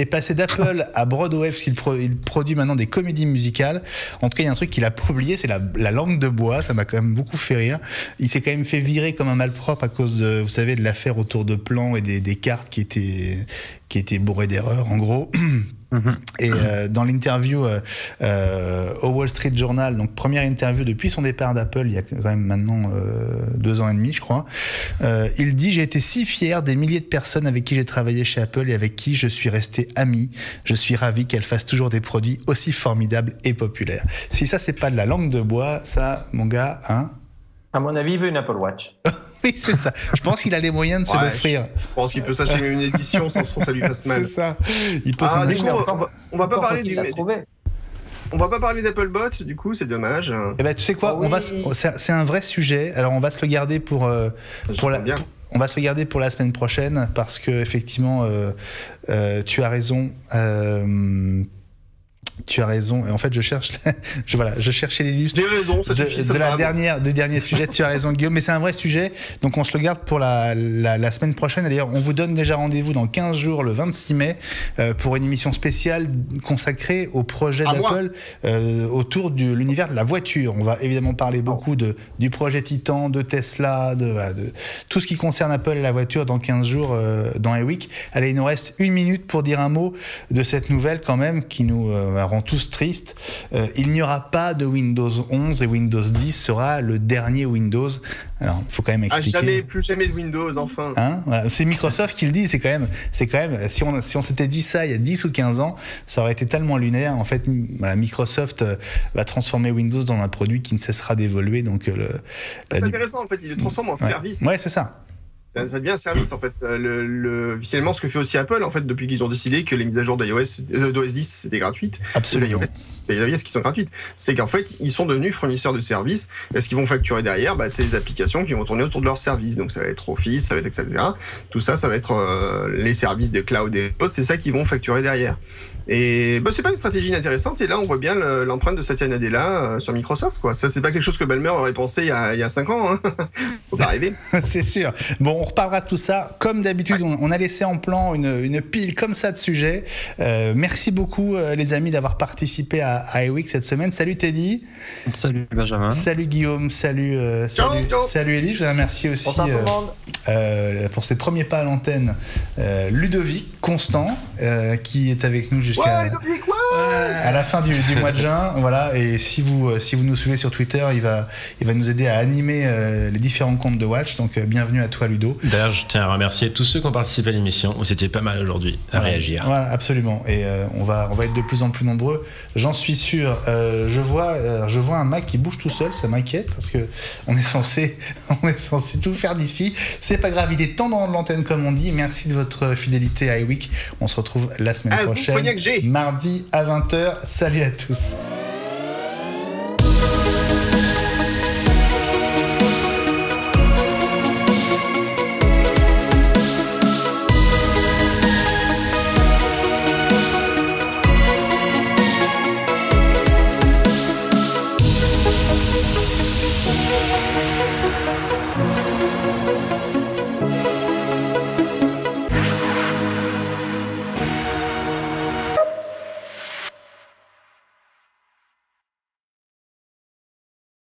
passé d'Apple à Broadway parce qu'il produit maintenant des comédies musicales. En tout cas, il y a un truc qu'il a publié, c'est la langue de bois. Ça m'a quand même beaucoup fait rire. Il s'est quand même fait virer comme un malpropre à cause de, vous savez, de l'affaire autour de plans et des cartes qui étaient bourrées d'erreurs, en gros. Et dans l'interview au Wall Street Journal, donc première interview depuis son départ d'Apple, il y a quand même maintenant 2 ans et demi, je crois, il dit « J'ai été si fier des milliers de personnes avec qui j'ai travaillé chez Apple et avec qui je suis resté ami. Je suis ravi qu'elles fassent toujours des produits aussi formidables et populaires. » Si ça, c'est pas de la langue de bois, ça, mon gars, hein? À mon avis, il veut une Apple Watch. Oui, c'est ça. Je pense qu'il a les moyens de se l'offrir. Je pense qu'il peut s'acheter une édition sans trop que ça lui fasse mal. C'est ça. Il peut s'en acheter. On va pas parler du... On va pas parler d'Applebot, du coup, c'est dommage. Eh ben, tu sais quoi, c'est un vrai sujet. Alors, on va se le garder on va se le garder pour la semaine prochaine parce que effectivement, tu as raison. Tu as raison. Et en fait, je cherchais l'illustre. J'ai raison, ça suffit. Du dernier sujet. Tu as raison, Guillaume. Mais c'est un vrai sujet. Donc, on se le garde pour la semaine prochaine. D'ailleurs, on vous donne déjà rendez-vous dans 15 jours, le 26 mai, pour une émission spéciale consacrée au projet d'Apple autour de l'univers de la voiture. On va évidemment parler beaucoup du projet Titan, de Tesla, de tout ce qui concerne Apple et la voiture dans 15 jours dans iWeek. Allez, il nous reste 1 minute pour dire un mot de cette nouvelle quand même qui nous rend tous tristes. Il n'y aura pas de Windows 11 et Windows 10 sera le dernier Windows. Alors, il faut quand même expliquer. Plus jamais de Windows, enfin. Hein, voilà. C'est Microsoft qui le dit. C'est quand même, si on s'était dit ça il y a 10 ou 15 ans, ça aurait été tellement lunaire. En fait, Microsoft va transformer Windows dans un produit qui ne cessera d'évoluer. Donc, c'est intéressant, en fait. Il le transforme en service. Ouais, c'est ça. Ça devient un service en fait. Finalement, ce que fait aussi Apple en fait depuis qu'ils ont décidé que les mises à jour d'OS 10 c'était gratuite, absolument, d'iOS qui sont gratuites, c'est qu'en fait ils sont devenus fournisseurs de services. Et ce qu'ils vont facturer derrière, c'est les applications qui vont tourner autour de leurs services. Donc ça va être Office, ça va être etc. Tout ça, ça va être les services de cloud et autres. C'est ça qu'ils vont facturer derrière. Et c'est pas une stratégie inintéressante. Et là, on voit bien l'empreinte de Satya Nadella sur Microsoft, quoi. Ça, c'est pas quelque chose que Ballmer aurait pensé il y a 5 ans. Hein. Faut pas rêver. C'est sûr. Bon, on reparlera de tout ça. Comme d'habitude, on a laissé en plan une pile comme ça de sujets. Merci beaucoup, les amis, d'avoir participé à iWeek cette semaine. Salut Teddy. Salut Benjamin. Salut Guillaume. Salut Elie. Je vous remercie aussi pour ses premiers pas à l'antenne. Ludovic Constant, qui est avec nous jusqu'à à la fin du mois de juin. Voilà. Et si vous nous suivez sur Twitter, il va nous aider à animer les différents comptes de Watch. Donc bienvenue à toi, Ludo. D'ailleurs, je tiens à remercier tous ceux qui ont participé à l'émission. C'était pas mal aujourd'hui à réagir. Voilà, absolument. Et on va être de plus en plus nombreux. J'en suis sûr. Je vois un Mac qui bouge tout seul. Ça m'inquiète parce que on est censé tout faire d'ici. C'est pas grave. Il est temps dans l'antenne comme on dit. Merci de votre fidélité à iWeek. On se retrouve la semaine prochaine, mardi à 20h. Salut à tous.